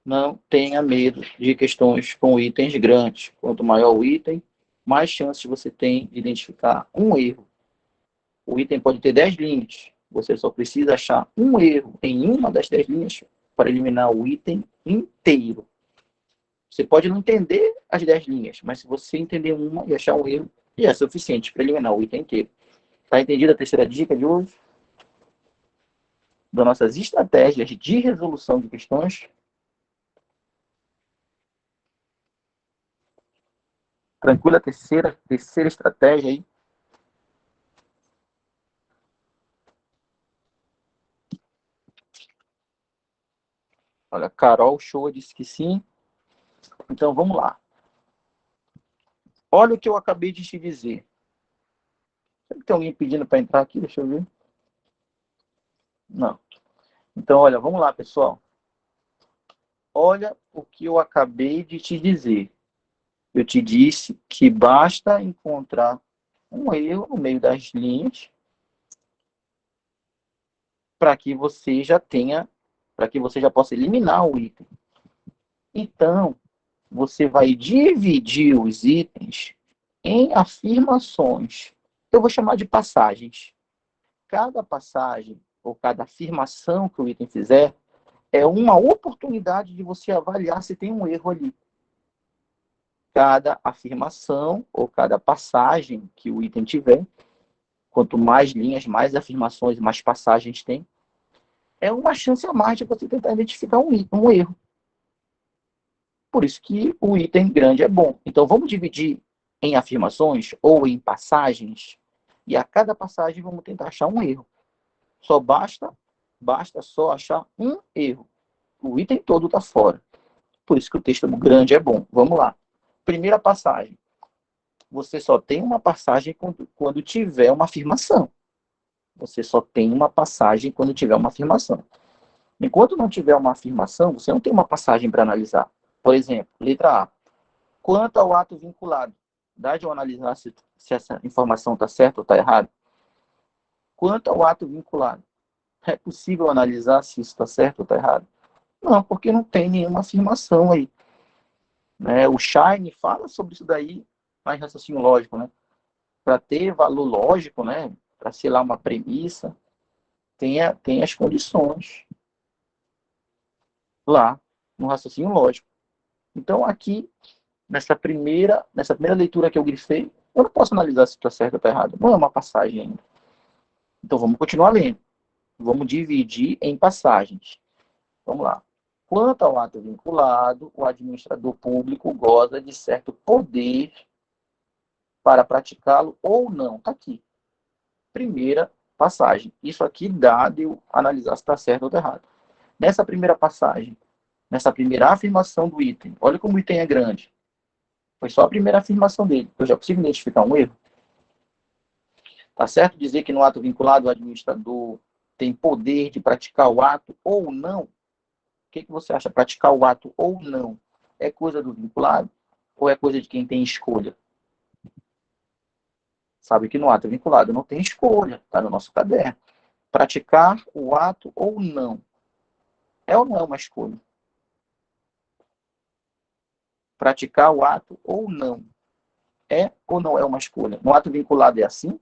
Não tenha medo de questões com itens grandes. Quanto maior o item, mais chances você tem de identificar um erro. O item pode ter 10 linhas. Você só precisa achar um erro em uma das 10 linhas para eliminar o item inteiro. Você pode não entender as 10 linhas, mas se você entender uma e achar um erro, já é suficiente para eliminar o item inteiro. Está entendida a terceira dica de hoje? Das nossas estratégias de resolução de questões. Tranquila a terceira estratégia aí. Olha, Carol Show disse que sim. Então vamos lá. Olha o que eu acabei de te dizer. Tem alguém pedindo para entrar aqui? Deixa eu ver. Não. Então, olha, vamos lá, pessoal. Olha o que eu acabei de te dizer. Eu te disse que basta encontrar um erro no meio das linhas para que você já possa eliminar o item. Então, você vai dividir os itens em afirmações. Eu vou chamar de passagens. Cada passagem ou cada afirmação que o item fizer é uma oportunidade de você avaliar se tem um erro ali. Cada afirmação ou cada passagem que o item tiver, quanto mais linhas, mais afirmações, mais passagens tem, é uma chance a mais de você tentar identificar um erro. Por isso que o item grande é bom. Então, vamos dividir em afirmações ou em passagens, e a cada passagem vamos tentar achar um erro. Só basta só achar um erro. O item todo está fora. Por isso que o texto grande é bom. Vamos lá. Primeira passagem. Você só tem uma passagem quando tiver uma afirmação. Você só tem uma passagem quando tiver uma afirmação. Enquanto não tiver uma afirmação, você não tem uma passagem para analisar. Por exemplo, letra A. Quanto ao ato vinculado, dá de eu analisar se essa informação está certa ou está errada? Quanto ao ato vinculado, é possível analisar se isso está certo ou está errado? Não, porque não tem nenhuma afirmação aí. Né? O Shine fala sobre isso daí, mais raciocínio lógico, né? Para ter valor lógico, né? Para ser lá uma premissa, tem as condições lá no raciocínio lógico. Então, aqui, nessa primeira leitura que eu grifei, eu não posso analisar se está certo ou está errado. Não é uma passagem ainda. Então, vamos continuar lendo. Vamos dividir em passagens. Vamos lá. Quanto ao ato vinculado, o administrador público goza de certo poder para praticá-lo ou não. Está aqui. Primeira passagem. Isso aqui dá de eu analisar se está certo ou está errado. Nessa primeira passagem, nessa primeira afirmação do item, olha como o item é grande. Foi só a primeira afirmação dele. Eu já consigo identificar um erro. Está certo dizer que no ato vinculado o administrador tem poder de praticar o ato ou não? O que você acha? Praticar o ato ou não é coisa do vinculado ou é coisa de quem tem escolha? Sabe que no ato vinculado não tem escolha, está no nosso caderno. Praticar o ato ou não é ou não é uma escolha? Praticar o ato ou não é ou não é uma escolha? No ato vinculado é assim?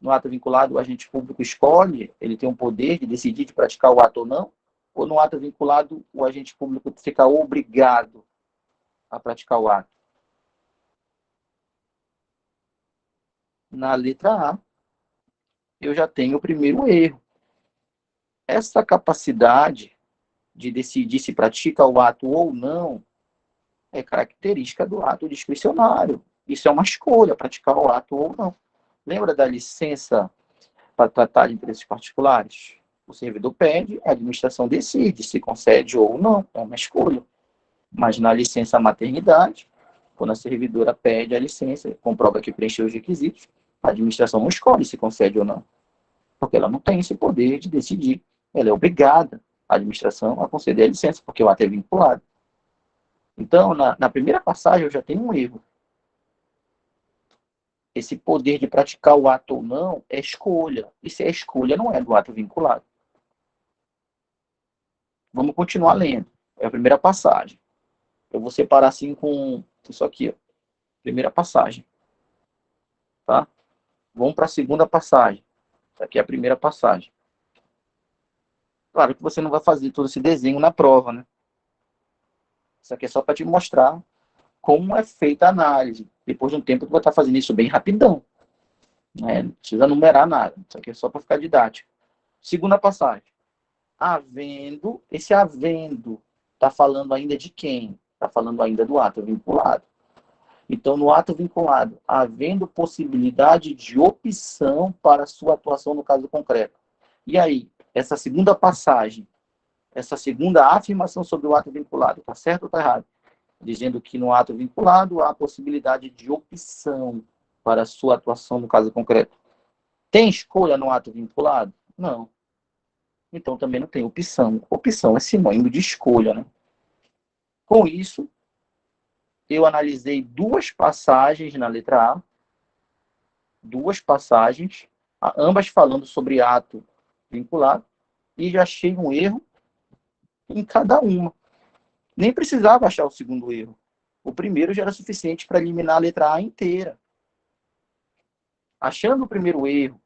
No ato vinculado, o agente público escolhe, ele tem o poder de decidir de praticar o ato ou não? Ou no ato vinculado, o agente público fica obrigado a praticar o ato? Na letra A, eu já tenho o primeiro erro. Essa capacidade de decidir se pratica o ato ou não é característica do ato discricionário. Isso é uma escolha, praticar o ato ou não. Lembra da licença para tratar de interesses particulares? O servidor pede, a administração decide se concede ou não, é uma escolha. Mas na licença maternidade, quando a servidora pede a licença, comprova que preencheu os requisitos, a administração não escolhe se concede ou não, porque ela não tem esse poder de decidir. Ela é obrigada, a administração, a conceder a licença, porque o ato é vinculado. Então, na primeira passagem, eu já tenho um erro. Esse poder de praticar o ato ou não é escolha. E se é escolha, não é do ato vinculado. Vamos continuar lendo. É a primeira passagem. Eu vou separar assim com isso aqui. Ó. Primeira passagem. Tá? Vamos para a segunda passagem. Essa aqui é a primeira passagem. Claro que você não vai fazer todo esse desenho na prova, né? Isso aqui é só para te mostrar como é feita a análise. Depois de um tempo, tu vai estar fazendo isso bem rapidão. Né? Não precisa numerar nada. Isso aqui é só para ficar didático. Segunda passagem. Havendo, esse havendo está falando ainda de quem? Está falando ainda do ato vinculado. Então, no ato vinculado, havendo possibilidade de opção para sua atuação no caso concreto. E aí, essa segunda passagem, essa segunda afirmação sobre o ato vinculado, está certo ou está errado? Dizendo que no ato vinculado há possibilidade de opção para sua atuação no caso concreto. Tem escolha no ato vinculado? Não. Então também não tem opção. Opção é sinônimo de escolha, né? Com isso, eu analisei duas passagens na letra A, duas passagens, ambas falando sobre ato vinculado, e já achei um erro em cada uma. Nem precisava achar o segundo erro. O primeiro já era suficiente para eliminar a letra A inteira. Achando o primeiro erro,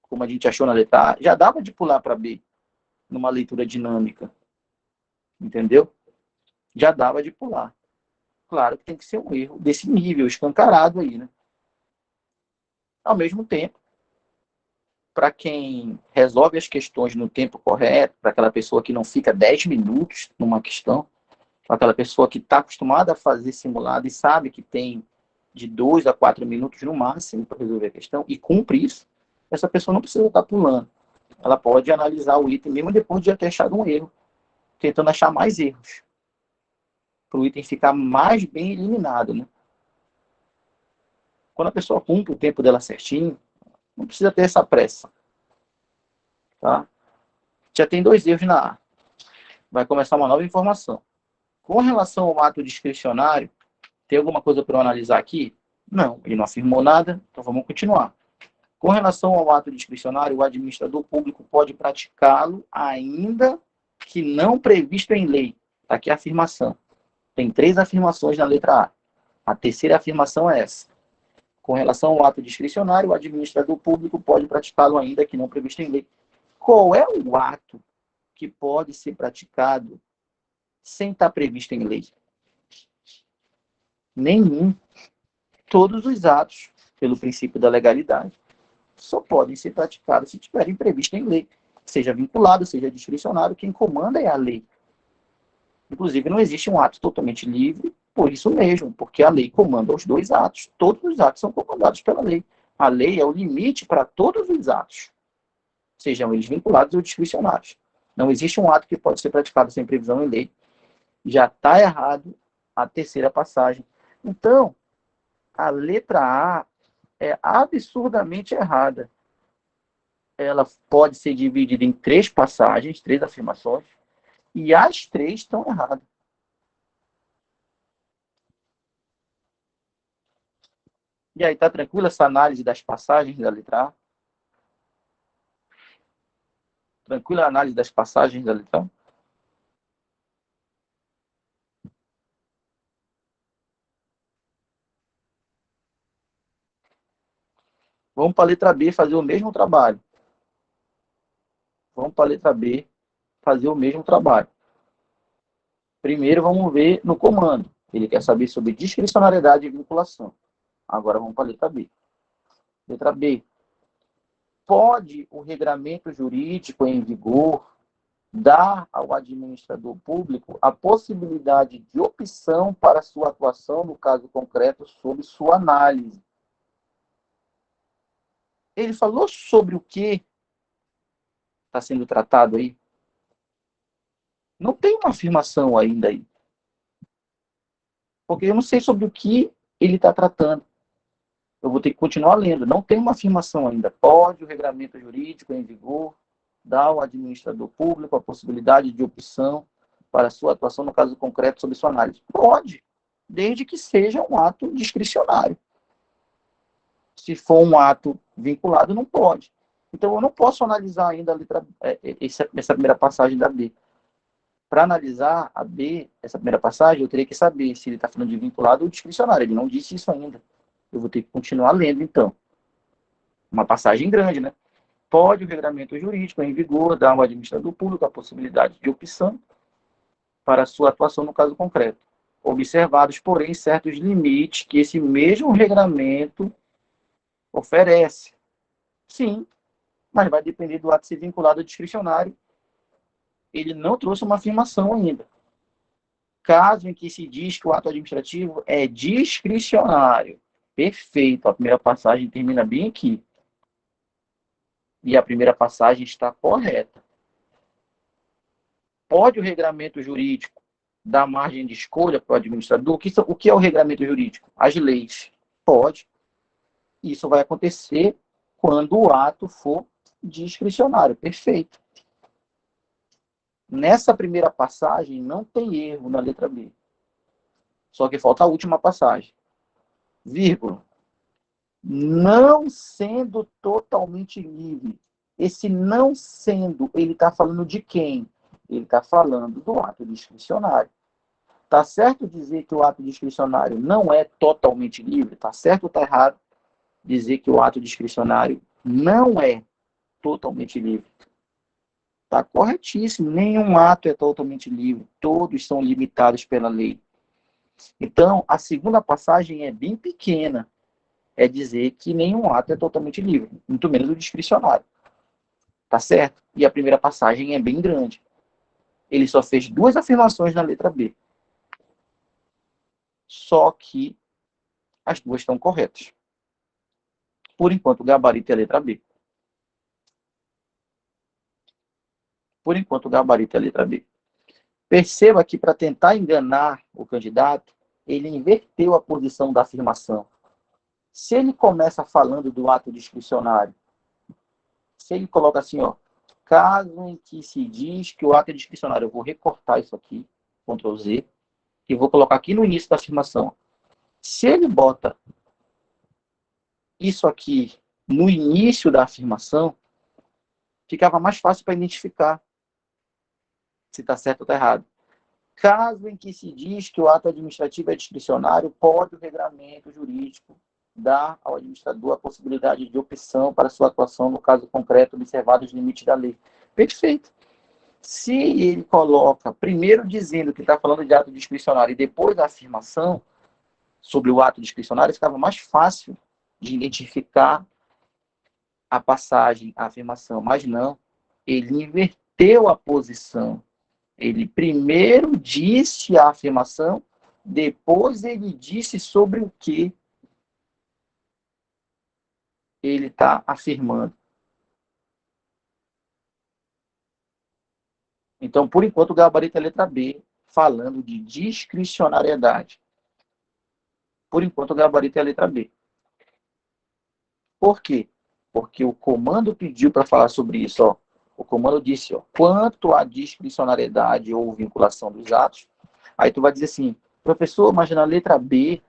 como a gente achou na letra A, já dava de pular para B, numa leitura dinâmica. Entendeu? Já dava de pular. Claro que tem que ser um erro desse nível, escancarado aí, né? Ao mesmo tempo, para quem resolve as questões no tempo correto, para aquela pessoa que não fica 10 minutos numa questão, para aquela pessoa que está acostumada a fazer simulado e sabe que tem de 2 a 4 minutos no máximo para resolver a questão e cumpre isso, essa pessoa não precisa estar pulando. Ela pode analisar o item mesmo depois de ter achado um erro, tentando achar mais erros, para o item ficar mais bem eliminado, né? Quando a pessoa cumpre o tempo dela certinho, não precisa ter essa pressa. Tá? Já tem dois erros na A. Vai começar uma nova informação. Com relação ao ato discricionário, tem alguma coisa para eu analisar aqui? Não, ele não afirmou nada, então vamos continuar. Com relação ao ato discricionário, o administrador público pode praticá-lo ainda que não previsto em lei. Está aqui a afirmação. Tem 3 afirmações na letra A. A terceira afirmação é essa. Com relação ao ato discricionário, o administrador público pode praticá-lo ainda que não previsto em lei. Qual é o ato que pode ser praticado sem estar previsto em lei? Nenhum. Todos os atos, pelo princípio da legalidade, só podem ser praticados se estiverem previstos em lei. Seja vinculado, seja discricionário, quem comanda é a lei. Inclusive, não existe um ato totalmente livre por isso mesmo, porque a lei comanda os dois atos. Todos os atos são comandados pela lei. A lei é o limite para todos os atos, sejam eles vinculados ou discricionários. Não existe um ato que pode ser praticado sem previsão em lei. Já está errado a terceira passagem. Então, a letra A é absurdamente errada. Ela pode ser dividida em 3 passagens, 3 afirmações, e as 3 estão erradas. E aí, tá tranquila essa análise das passagens da letra A? Tranquila a análise das passagens da letra A? Vamos para a letra B fazer o mesmo trabalho. Vamos para a letra B fazer o mesmo trabalho. Primeiro, vamos ver no comando. Ele quer saber sobre discricionariedade e vinculação. Agora, vamos para a letra B. Letra B. Pode o regramento jurídico em vigor dar ao administrador público a possibilidade de opção para sua atuação no caso concreto sob sua análise? Ele falou sobre o que está sendo tratado aí? Não tem uma afirmação ainda aí. Porque eu não sei sobre o que ele está tratando. Eu vou ter que continuar lendo. Não tem uma afirmação ainda. Pode o regramento jurídico em vigor dar ao administrador público a possibilidade de opção para sua atuação no caso concreto sob sua análise? Pode, desde que seja um ato discricionário. Se for um ato vinculado, não pode. Então, eu não posso analisar ainda a letra, essa primeira passagem da B. Para analisar a B, essa primeira passagem, eu teria que saber se ele está falando de vinculado ou discricionário. Ele não disse isso ainda. Eu vou ter que continuar lendo, então. Uma passagem grande, né? Pode o regramento jurídico em vigor dar ao administrador público a possibilidade de opção para sua atuação no caso concreto, observados, porém, certos limites que esse mesmo regramento oferece. Sim, mas vai depender do ato ser vinculado ou discricionário. Ele não trouxe uma afirmação ainda. Caso em que se diz que o ato administrativo é discricionário. Perfeito, a primeira passagem termina bem aqui. E a primeira passagem está correta. Pode o regramento jurídico dar margem de escolha para o administrador? O que é o regramento jurídico? As leis. Pode. Isso vai acontecer quando o ato for discricionário. Perfeito. Nessa primeira passagem, não tem erro na letra B. Só que falta a última passagem. Vírgula. Não sendo totalmente livre. Esse não sendo, ele está falando de quem? Ele está falando do ato discricionário. Está certo dizer que o ato discricionário não é totalmente livre? Está certo ou está errado dizer que o ato discricionário não é totalmente livre? Está corretíssimo. Nenhum ato é totalmente livre. Todos são limitados pela lei. Então, a segunda passagem é bem pequena. É dizer que nenhum ato é totalmente livre, muito menos o discricionário. Tá certo? E a primeira passagem é bem grande. Ele só fez 2 afirmações na letra B. Só que as 2 estão corretas. Por enquanto, o gabarito é a letra B. Por enquanto, o gabarito é a letra B. Perceba que, para tentar enganar o candidato, ele inverteu a posição da afirmação. Se ele começa falando do ato discricionário, se ele coloca assim, ó, caso em que se diz que o ato é discricionário, eu vou recortar isso aqui, Ctrl Z, e vou colocar aqui no início da afirmação. Se ele bota isso aqui no início da afirmação, ficava mais fácil para identificar se está certo ou está errado. Caso em que se diz que o ato administrativo é discricionário, pode o regramento jurídico dar ao administrador a possibilidade de opção para sua atuação no caso concreto, observados os limites da lei. Perfeito. Se ele coloca, primeiro dizendo que está falando de ato discricionário e depois a afirmação sobre o ato discricionário, ficava mais fácil de identificar a passagem, a afirmação. Mas não, ele inverteu a posição. Ele primeiro disse a afirmação, depois ele disse sobre o que ele está afirmando. Então, por enquanto, o gabarito é a letra B, falando de discricionariedade. Por enquanto, o gabarito é a letra B. Por quê? Porque o comando pediu para falar sobre isso. Ó. O comando disse, ó, quanto à discricionariedade ou vinculação dos atos, aí tu vai dizer assim, professor, mas na letra B,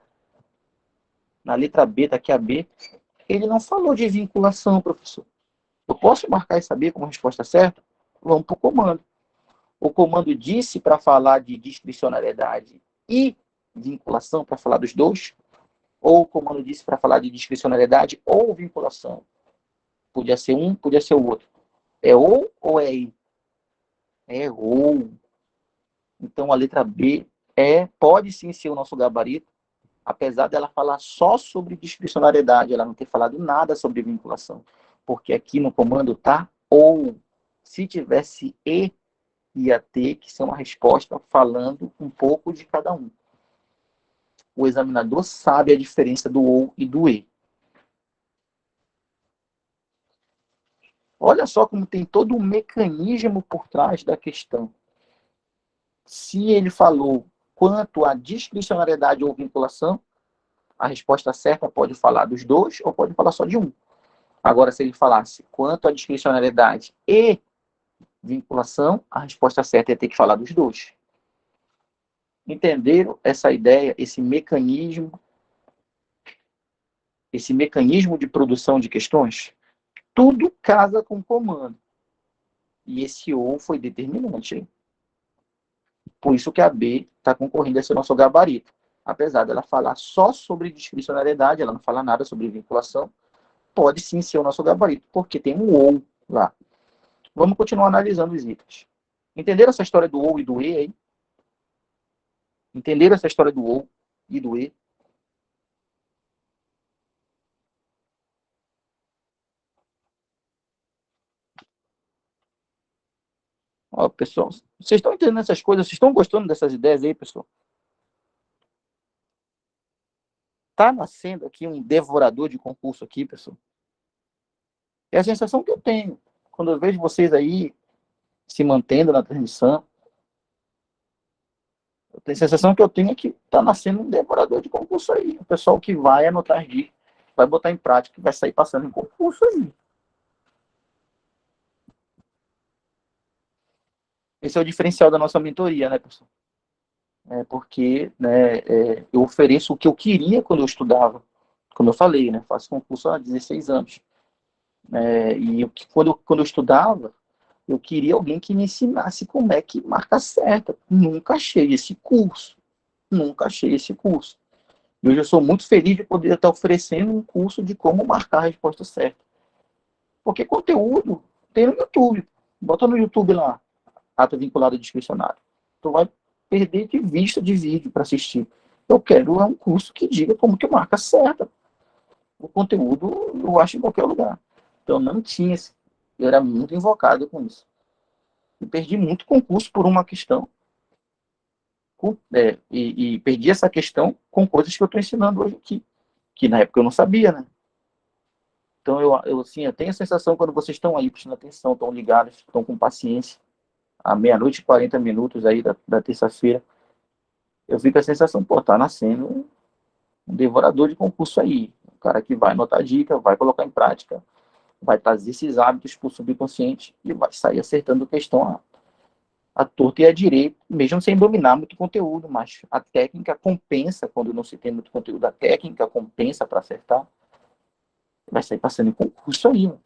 tá aqui a B, ele não falou de vinculação, professor. Eu posso marcar essa B como resposta certa? Vamos para o comando. O comando disse para falar de discricionariedade e vinculação, para falar dos dois? Ou o comando disse para falar de discricionariedade ou vinculação? Podia ser um, podia ser o outro. É ou é e? É ou. Então a letra B pode sim ser o nosso gabarito, apesar dela falar só sobre discricionariedade, ela não ter falado nada sobre vinculação. Porque aqui no comando tá ou. Se tivesse e, ia ter que ser uma resposta falando um pouco de cada um. O examinador sabe a diferença do ou e do e. Olha só como tem todo um mecanismo por trás da questão. Se ele falou quanto à discricionariedade ou vinculação, a resposta certa pode falar dos dois ou pode falar só de um. Agora, se ele falasse quanto à discricionariedade e vinculação, a resposta certa ia ter que falar dos dois. Entenderam essa ideia, esse mecanismo de produção de questões? Tudo casa com o comando. E esse ou foi determinante. Hein? Por isso que a B está concorrendo a ser nosso gabarito. Apesar dela falar só sobre discricionariedade, ela não fala nada sobre vinculação, pode sim ser o nosso gabarito, porque tem um ou lá. Vamos continuar analisando os itens. Entenderam essa história do ou e do e aí? Entenderam essa história do ou e do e? Ó, pessoal, vocês estão entendendo essas coisas? Vocês estão gostando dessas ideias aí, pessoal? Tá nascendo aqui um devorador de concurso aqui, pessoal. É a sensação que eu tenho quando eu vejo vocês aí se mantendo na transmissão. A sensação que eu tenho é que tá nascendo um devorador de concurso aí. O pessoal que vai anotar as dicas, vai botar em prática e vai sair passando em concurso aí. Esse é o diferencial da nossa mentoria, né, pessoal? Porque né, eu ofereço o que eu queria quando eu estudava. Como eu falei, né? Faço concurso há 16 anos. E quando eu estudava, eu queria alguém que me ensinasse como é que marca certa. Nunca achei esse curso. Nunca achei esse curso. E hoje eu sou muito feliz de poder estar oferecendo um curso de como marcar a resposta certa. Porque conteúdo tem no YouTube. Bota no YouTube lá, ato vinculado ao discricionário. Tu vai perder de vista de vídeo para assistir. Eu quero um curso que diga como que marca certa. O conteúdo eu acho em qualquer lugar. Então não tinha. Eu era muito invocado com isso. E perdi muito concurso por uma questão. E perdi essa questão com coisas que eu estou ensinando hoje aqui. Que na época eu não sabia, né? Então eu tenho a sensação quando vocês estão aí prestando atenção, estão ligados, estão com paciência, à meia-noite e 40 minutos aí da terça-feira, eu fico com a sensação, pô, tá nascendo um devorador de concurso aí. Um cara que vai anotar dica, vai colocar em prática, vai trazer esses hábitos para o subconsciente e vai sair acertando questão a torta e a direito, mesmo sem dominar muito conteúdo, mas a técnica compensa quando não se tem muito conteúdo, a técnica compensa para acertar, vai sair passando em concurso aí, mano.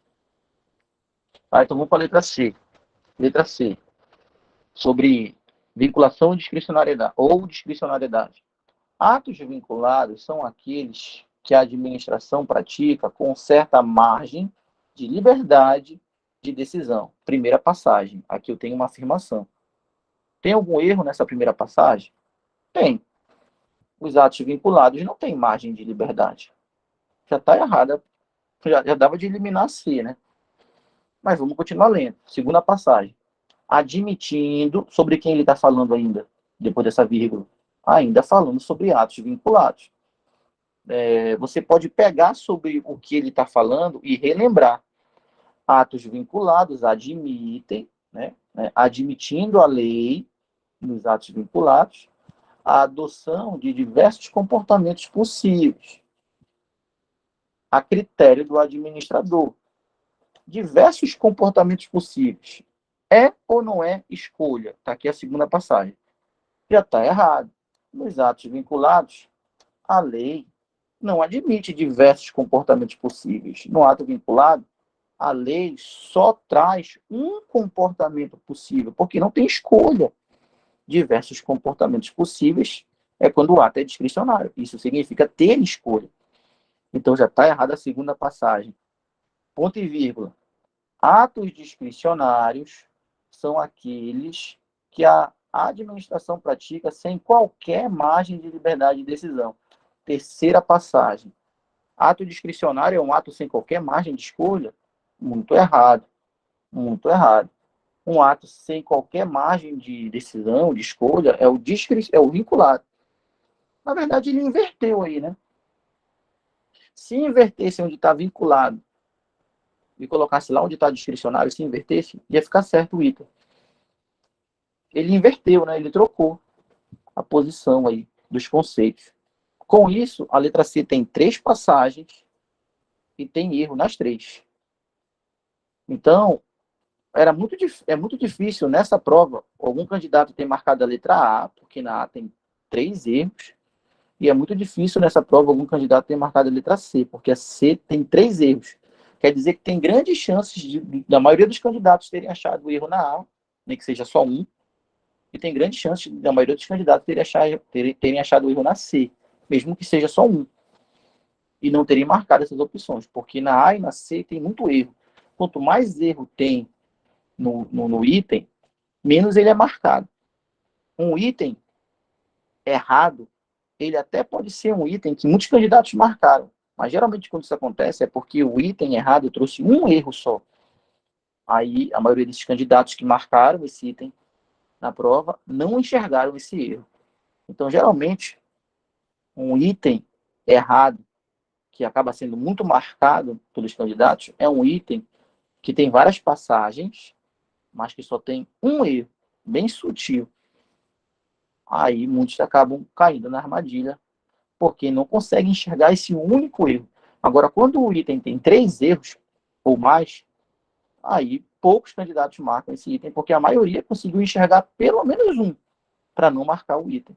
Então vamos para a letra C. Letra C. Sobre vinculação e discricionariedade, ou discricionariedade. Atos vinculados são aqueles que a administração pratica com certa margem de liberdade de decisão. Primeira passagem. Aqui eu tenho uma afirmação. Tem algum erro nessa primeira passagem? Tem. Os atos vinculados não têm margem de liberdade. Já está errada. Já dava de eliminar C, né? Mas vamos continuar lendo. Segunda passagem. Admitindo, sobre quem ele está falando ainda, depois dessa vírgula? Ainda falando sobre atos vinculados. Você pode pegar sobre o que ele está falando e relembrar. Atos vinculados admitem, né, admitindo a lei nos atos vinculados, a adoção de diversos comportamentos possíveis, a critério do administrador. Diversos comportamentos possíveis. É ou não é escolha? Está aqui a segunda passagem. Já está errado. Nos atos vinculados, a lei não admite diversos comportamentos possíveis. No ato vinculado, a lei só traz um comportamento possível, porque não tem escolha. Diversos comportamentos possíveis é quando o ato é discricionário. Isso significa ter escolha. Então já está errada a segunda passagem. Ponto e vírgula. Atos discricionários são aqueles que a administração pratica sem qualquer margem de liberdade de decisão. Terceira passagem. Ato discricionário é um ato sem qualquer margem de escolha? Muito errado. Muito errado. Um ato sem qualquer margem de decisão, de escolha, é o vinculado. Na verdade, ele inverteu aí, né? Se invertesse onde está vinculado e colocasse lá onde está discricionário, se invertesse, ia ficar certo o item. Ele inverteu, né? Ele trocou a posição aí dos conceitos. Com isso, a letra C tem 3 passagens e tem erro nas 3. Então, é muito difícil nessa prova algum candidato ter marcado a letra A, porque na A tem 3 erros, e é muito difícil nessa prova algum candidato ter marcado a letra C, porque a C tem 3 erros. Quer dizer que tem grandes chances da maioria dos candidatos terem achado o erro na A, nem que seja só um, e tem grandes chances da maioria dos candidatos terem achado o erro na C, mesmo que seja só um, e não terem marcado essas opções, porque na A e na C tem muito erro. Quanto mais erro tem no item, menos ele é marcado. Um item errado, ele até pode ser um item que muitos candidatos marcaram, mas geralmente quando isso acontece é porque o item errado trouxe um erro só. Aí a maioria desses candidatos que marcaram esse item na prova não enxergaram esse erro. Então, geralmente, um item errado, que acaba sendo muito marcado pelos candidatos, é um item que tem várias passagens, mas que só tem um erro, bem sutil. Aí muitos acabam caindo na armadilha, porque não conseguem enxergar esse único erro. Agora, quando o item tem 3 erros ou mais, aí poucos candidatos marcam esse item, porque a maioria conseguiu enxergar pelo menos um, para não marcar o item.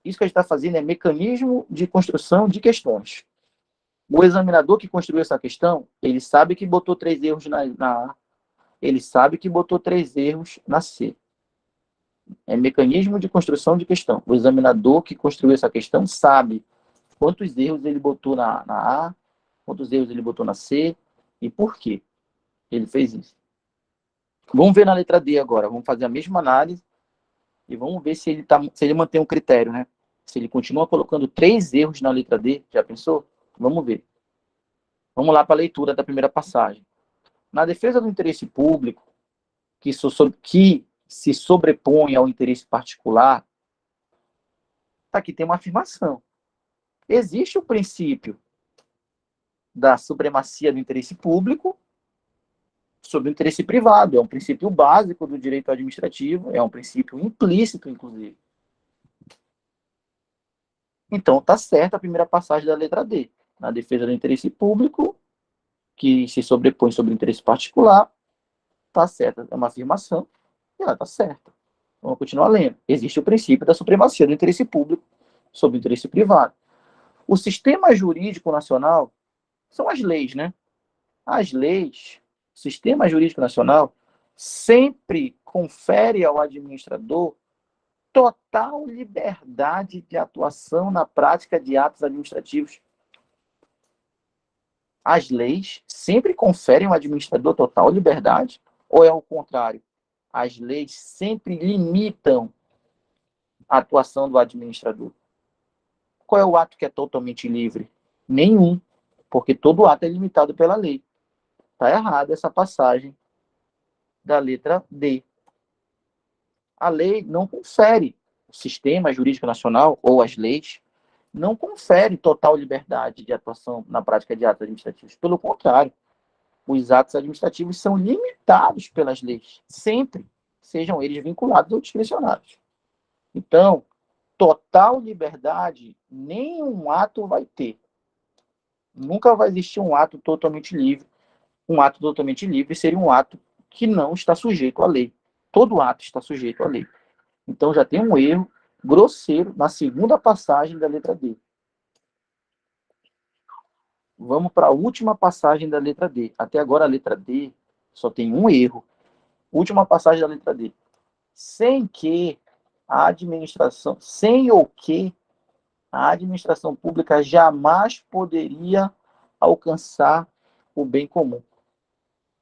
Isso que a gente está fazendo é mecanismo de construção de questões. O examinador que construiu essa questão, ele sabe que botou 3 erros na A, ele sabe que botou 3 erros na C. É mecanismo de construção de questão. O examinador que construiu essa questão sabe quantos erros ele botou na A, quantos erros ele botou na C e por que ele fez isso. Vamos ver na letra D agora. Vamos fazer a mesma análise e vamos ver se ele mantém um critério, né? Se ele continua colocando 3 erros na letra D, já pensou? Vamos ver. Vamos lá para a leitura da primeira passagem. Na defesa do interesse público, que se sobrepõe ao interesse particular, aqui tem uma afirmação. Existe o princípio da supremacia do interesse público sobre o interesse privado. É um princípio básico do direito administrativo, é um princípio implícito, inclusive. Então, está certa a primeira passagem da letra D. Na defesa do interesse público, que se sobrepõe sobre o interesse particular, está certa. É uma afirmação e ela está certa. Vamos continuar lendo. Existe o princípio da supremacia do interesse público sobre o interesse privado. O sistema jurídico nacional são as leis, né? As leis, o sistema jurídico nacional sempre confere ao administrador total liberdade de atuação na prática de atos administrativos. As leis sempre conferem ao administrador total liberdade? Ou é o contrário? As leis sempre limitam a atuação do administrador. Qual é o ato que é totalmente livre? Nenhum, porque todo ato é limitado pela lei. Está errada essa passagem da letra D. A lei não confere, o sistema jurídico nacional ou as leis não confere total liberdade de atuação na prática de atos administrativos. Pelo contrário, os atos administrativos são limitados pelas leis, sempre, sejam eles vinculados ou discricionários. Então, total liberdade nenhum ato vai ter. Nunca vai existir um ato totalmente livre. Um ato totalmente livre seria um ato que não está sujeito à lei. Todo ato está sujeito à lei. Então já tem um erro grosseiro na segunda passagem da letra D. Vamos para a última passagem da letra D. Até agora a letra D só tem um erro. Última passagem da letra D. Sem que a administração, sem o que a administração pública jamais poderia alcançar o bem comum.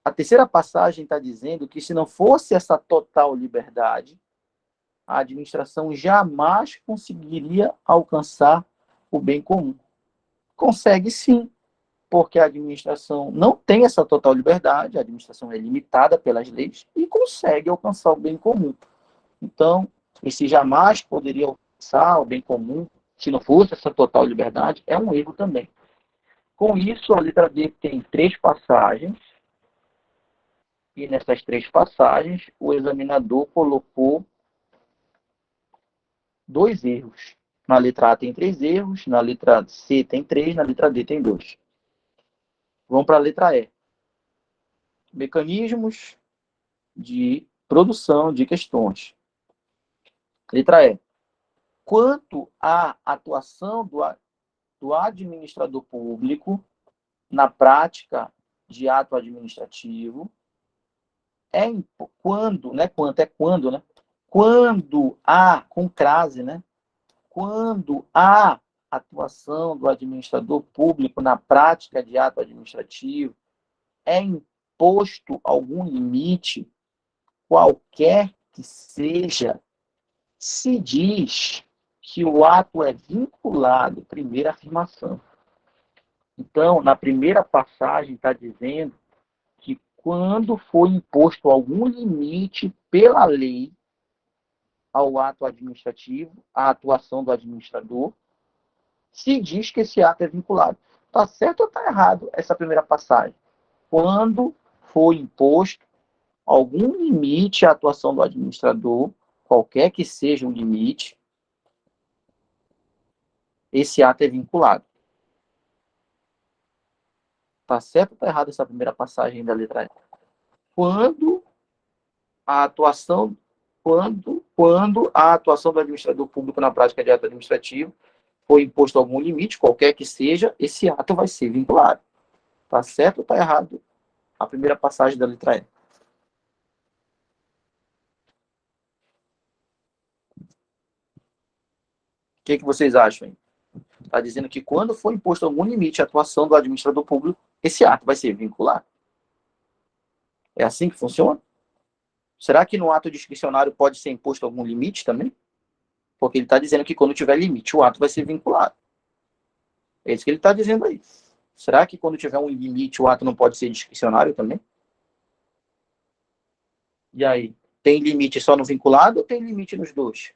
A terceira passagem está dizendo que se não fosse essa total liberdade, a administração jamais conseguiria alcançar o bem comum. Consegue sim, porque a administração não tem essa total liberdade, a administração é limitada pelas leis e consegue alcançar o bem comum. Então, esse jamais poderia alcançar o bem comum, se não fosse essa total liberdade, é um erro também. Com isso, a letra D tem 3 passagens, e nessas 3 passagens, o examinador colocou 2 erros. Na letra A tem 3 erros, na letra C tem 3, na letra D tem 2. Vamos para a letra E. Mecanismos de produção de questões. Letra E. Quanto à atuação do administrador público na prática de ato administrativo, quando, né? Quanto é quando, né? Quando há, com crase, né? Quando há atuação do administrador público na prática de ato administrativo, é imposto algum limite, qualquer que seja, se diz que o ato é vinculado, primeira afirmação. Então, na primeira passagem está dizendo que quando for imposto algum limite pela lei ao ato administrativo, à atuação do administrador, se diz que esse ato é vinculado. Está certo ou está errado essa primeira passagem? Quando for imposto algum limite à atuação do administrador, qualquer que seja o limite, esse ato é vinculado. Está certo ou está errado essa primeira passagem da letra E? Quando a atuação do administrador público na prática de ato administrativo for imposto algum limite, qualquer que seja, esse ato vai ser vinculado. Está certo ou está errado a primeira passagem da letra E? O que vocês acham, hein? Está dizendo que quando for imposto algum limite à atuação do administrador público, esse ato vai ser vinculado. É assim que funciona? Será que no ato discricionário pode ser imposto algum limite também? Porque ele está dizendo que quando tiver limite, o ato vai ser vinculado. É isso que ele está dizendo aí. Será que quando tiver um limite, o ato não pode ser discricionário também? E aí? Tem limite só no vinculado ou tem limite nos dois?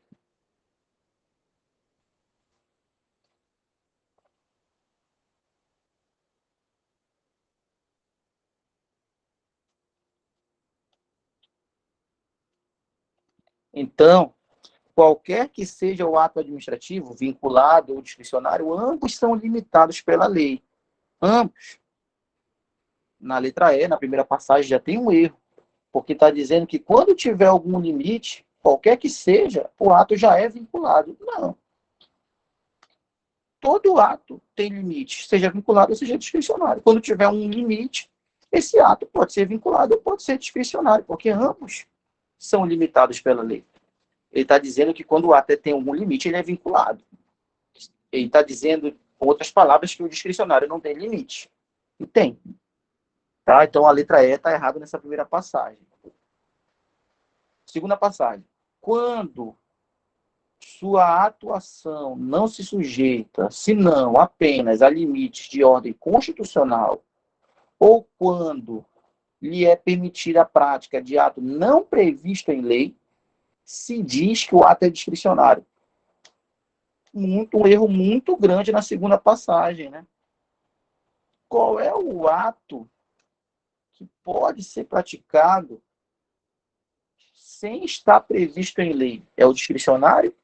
Então, qualquer que seja o ato administrativo, vinculado ou discricionário, ambos são limitados pela lei. Ambos. Na letra E, na primeira passagem, já tem um erro, porque está dizendo que quando tiver algum limite, qualquer que seja, o ato já é vinculado. Não. Todo ato tem limite, seja vinculado ou seja discricionário. Quando tiver um limite, esse ato pode ser vinculado ou pode ser discricionário, porque ambos são limitados pela lei. Ele está dizendo que quando o ato tem algum limite, ele é vinculado. Ele está dizendo, com outras palavras, que o discricionário não tem limite. E tem. Tá? Então, a letra E está errada nessa primeira passagem. Segunda passagem. Quando sua atuação não se sujeita, senão apenas a limites de ordem constitucional, ou quando lhe é permitida a prática de ato não previsto em lei, se diz que o ato é discricionário. Um erro muito grande na segunda passagem, né? Qual é o ato que pode ser praticado sem estar previsto em lei? É o discricionário?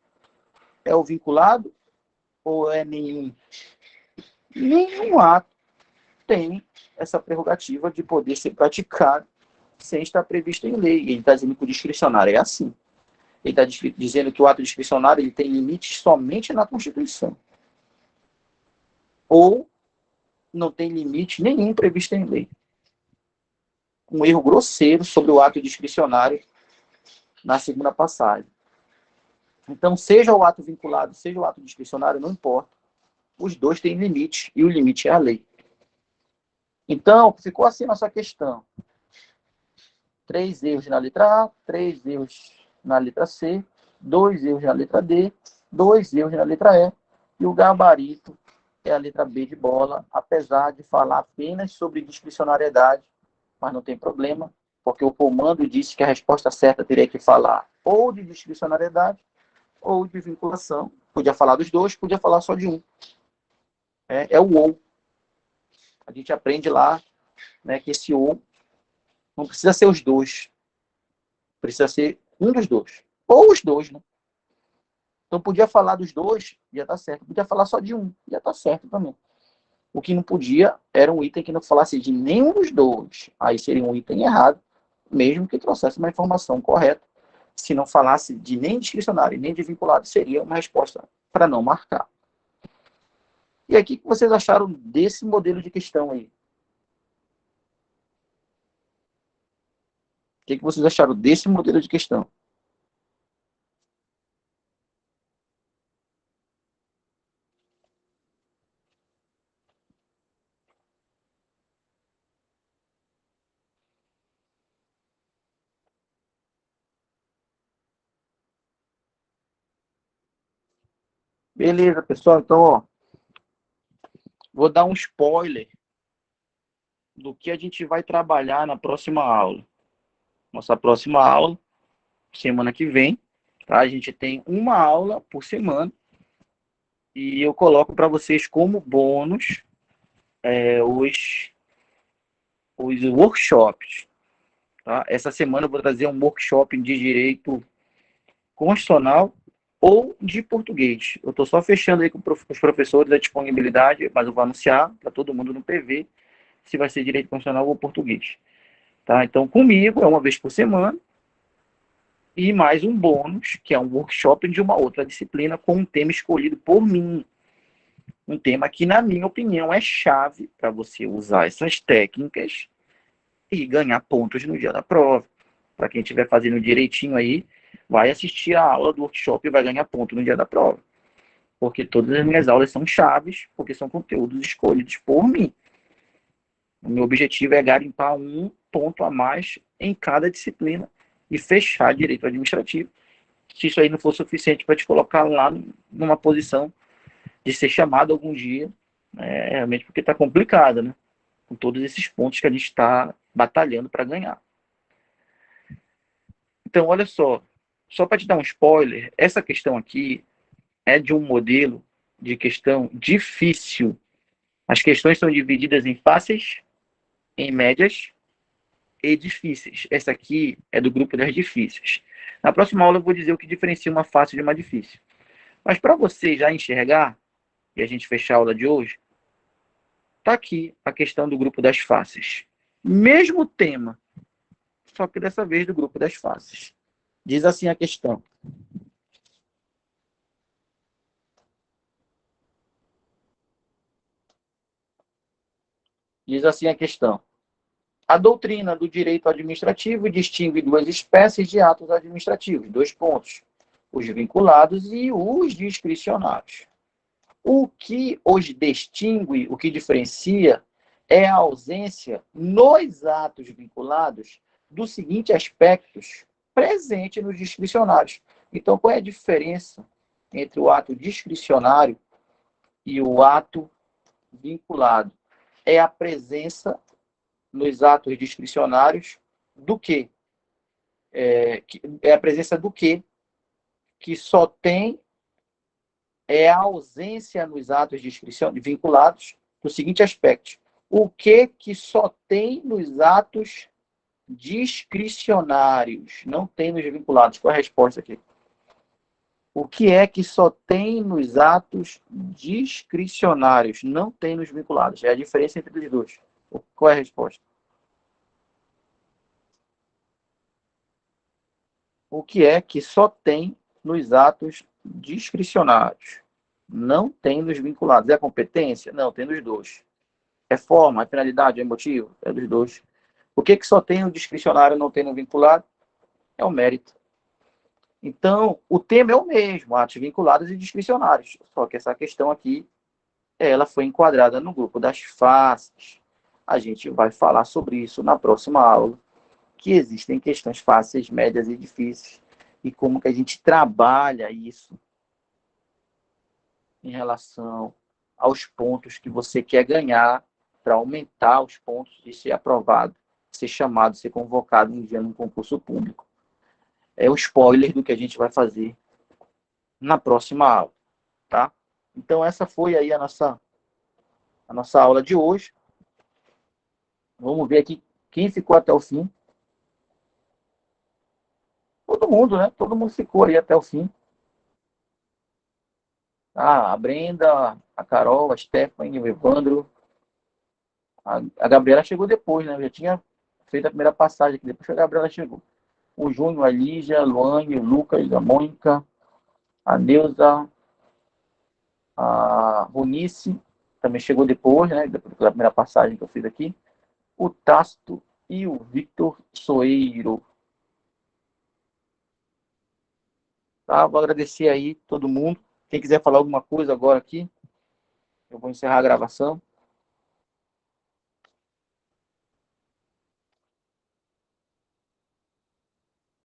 É o vinculado? Ou é nenhum? Nenhum ato tem essa prerrogativa de poder ser praticado sem estar previsto em lei. Ele está dizendo que o discricionário é assim. Ele está dizendo que o ato discricionário ele tem limites somente na Constituição. Ou não tem limite nenhum previsto em lei. Um erro grosseiro sobre o ato discricionário na segunda passagem. Então, seja o ato vinculado, seja o ato discricionário, não importa. Os dois têm limite, e o limite é a lei. Então, ficou assim nossa questão. 3 erros na letra A, 3 erros na letra C, 2 erros na letra D, 2 erros na letra E, e o gabarito é a letra B de bola, apesar de falar apenas sobre discricionariedade, mas não tem problema, porque o comando disse que a resposta certa teria que falar ou de discricionariedade ou de vinculação. Podia falar dos dois, podia falar só de um. É o ou. A gente aprende lá, né, que esse ou não precisa ser os dois. Precisa ser um dos dois. Ou os dois, né? Então podia falar dos dois, ia estar certo. Podia falar só de um, ia estar certo também. O que não podia era um item que não falasse de nenhum dos dois. Aí seria um item errado, mesmo que trouxesse uma informação correta. Se não falasse de nem discricionário, nem de vinculado, seria uma resposta para não marcar. E aí, o que vocês acharam desse modelo de questão aí? O que vocês acharam desse modelo de questão? Beleza, pessoal. Então, ó, vou dar um spoiler do que a gente vai trabalhar na próxima aula. Nossa próxima aula, semana que vem, tá? A gente tem uma aula por semana e eu coloco para vocês como bônus os workshops. Tá? Essa semana eu vou trazer um workshop de direito constitucional ou de português. Eu estou só fechando aí com os professores a disponibilidade, mas eu vou anunciar para todo mundo no PV se vai ser direito constitucional ou português. Tá? Então, comigo é uma vez por semana e mais um bônus, que é um workshop de uma outra disciplina com um tema escolhido por mim. Um tema que, na minha opinião, é chave para você usar essas técnicas e ganhar pontos no dia da prova. Para quem estiver fazendo direitinho aí, vai assistir a aula do workshop e vai ganhar ponto no dia da prova. Porque todas as minhas aulas são chaves, porque são conteúdos escolhidos por mim. O meu objetivo é garimpar um ponto a mais em cada disciplina e fechar direito administrativo. Se isso aí não for suficiente para te colocar lá numa posição de ser chamado algum dia, realmente porque está complicado, né? Com todos esses pontos que a gente está batalhando para ganhar. Então, olha só para te dar um spoiler, essa questão aqui é de um modelo de questão difícil. As questões são divididas em fáceis, em médias e difíceis. Essa aqui é do grupo das difíceis. Na próxima aula eu vou dizer o que diferencia uma fácil de uma difícil. Mas para você já enxergar, e a gente fechar a aula de hoje, está aqui a questão do grupo das fáceis. Mesmo tema, só que dessa vez do grupo das fáceis. Diz assim a questão. Diz assim a questão. A doutrina do direito administrativo distingue duas espécies de atos administrativos, 2 pontos, os vinculados e os discricionários. O que os distingue, o que diferencia, é a ausência nos atos vinculados dos seguintes aspectos presentes nos discricionários. Então, qual é a diferença entre o ato discricionário e o ato vinculado? É a presença nos atos discricionários do quê? É a presença do quê? Que só tem a ausência nos atos vinculados do seguinte aspecto. O que só tem nos atos discricionários? Não tem nos vinculados. Qual é a resposta aqui? O que é que só tem nos atos discricionários? Não tem nos vinculados. É a diferença entre os dois. Qual é a resposta? O que é que só tem nos atos discricionários? Não tem nos vinculados. É a competência? Não, tem nos dois. É forma, é penalidade, é motivo? É dos dois. O que só tem no discricionário e não tem no vinculado? É o mérito. Então, o tema é o mesmo, atos vinculados e discricionários. Só que essa questão aqui, ela foi enquadrada no grupo das faces. A gente vai falar sobre isso na próxima aula, que existem questões fáceis, médias e difíceis, e como que a gente trabalha isso em relação aos pontos que você quer ganhar para aumentar os pontos de ser aprovado, ser chamado, ser convocado um dia num concurso público. É o spoiler do que a gente vai fazer na próxima aula, tá? Então, essa foi aí a nossa aula de hoje. Vamos ver aqui quem ficou até o fim. Todo mundo, né? Todo mundo ficou aí até o fim. Ah, a Brenda, a Carol, a Stephanie, o Evandro. A Gabriela chegou depois, né? Eu já tinha feito a primeira passagem aqui, depois a Gabriela chegou. O Júnior, a Lígia, a Luane, o Lucas, a Mônica, a Neuza, a Ronice, também chegou depois, né? Depois da primeira passagem que eu fiz aqui. O Tácito e o Victor Soeiro. Tá? Vou agradecer aí todo mundo. Quem quiser falar alguma coisa agora aqui, eu vou encerrar a gravação.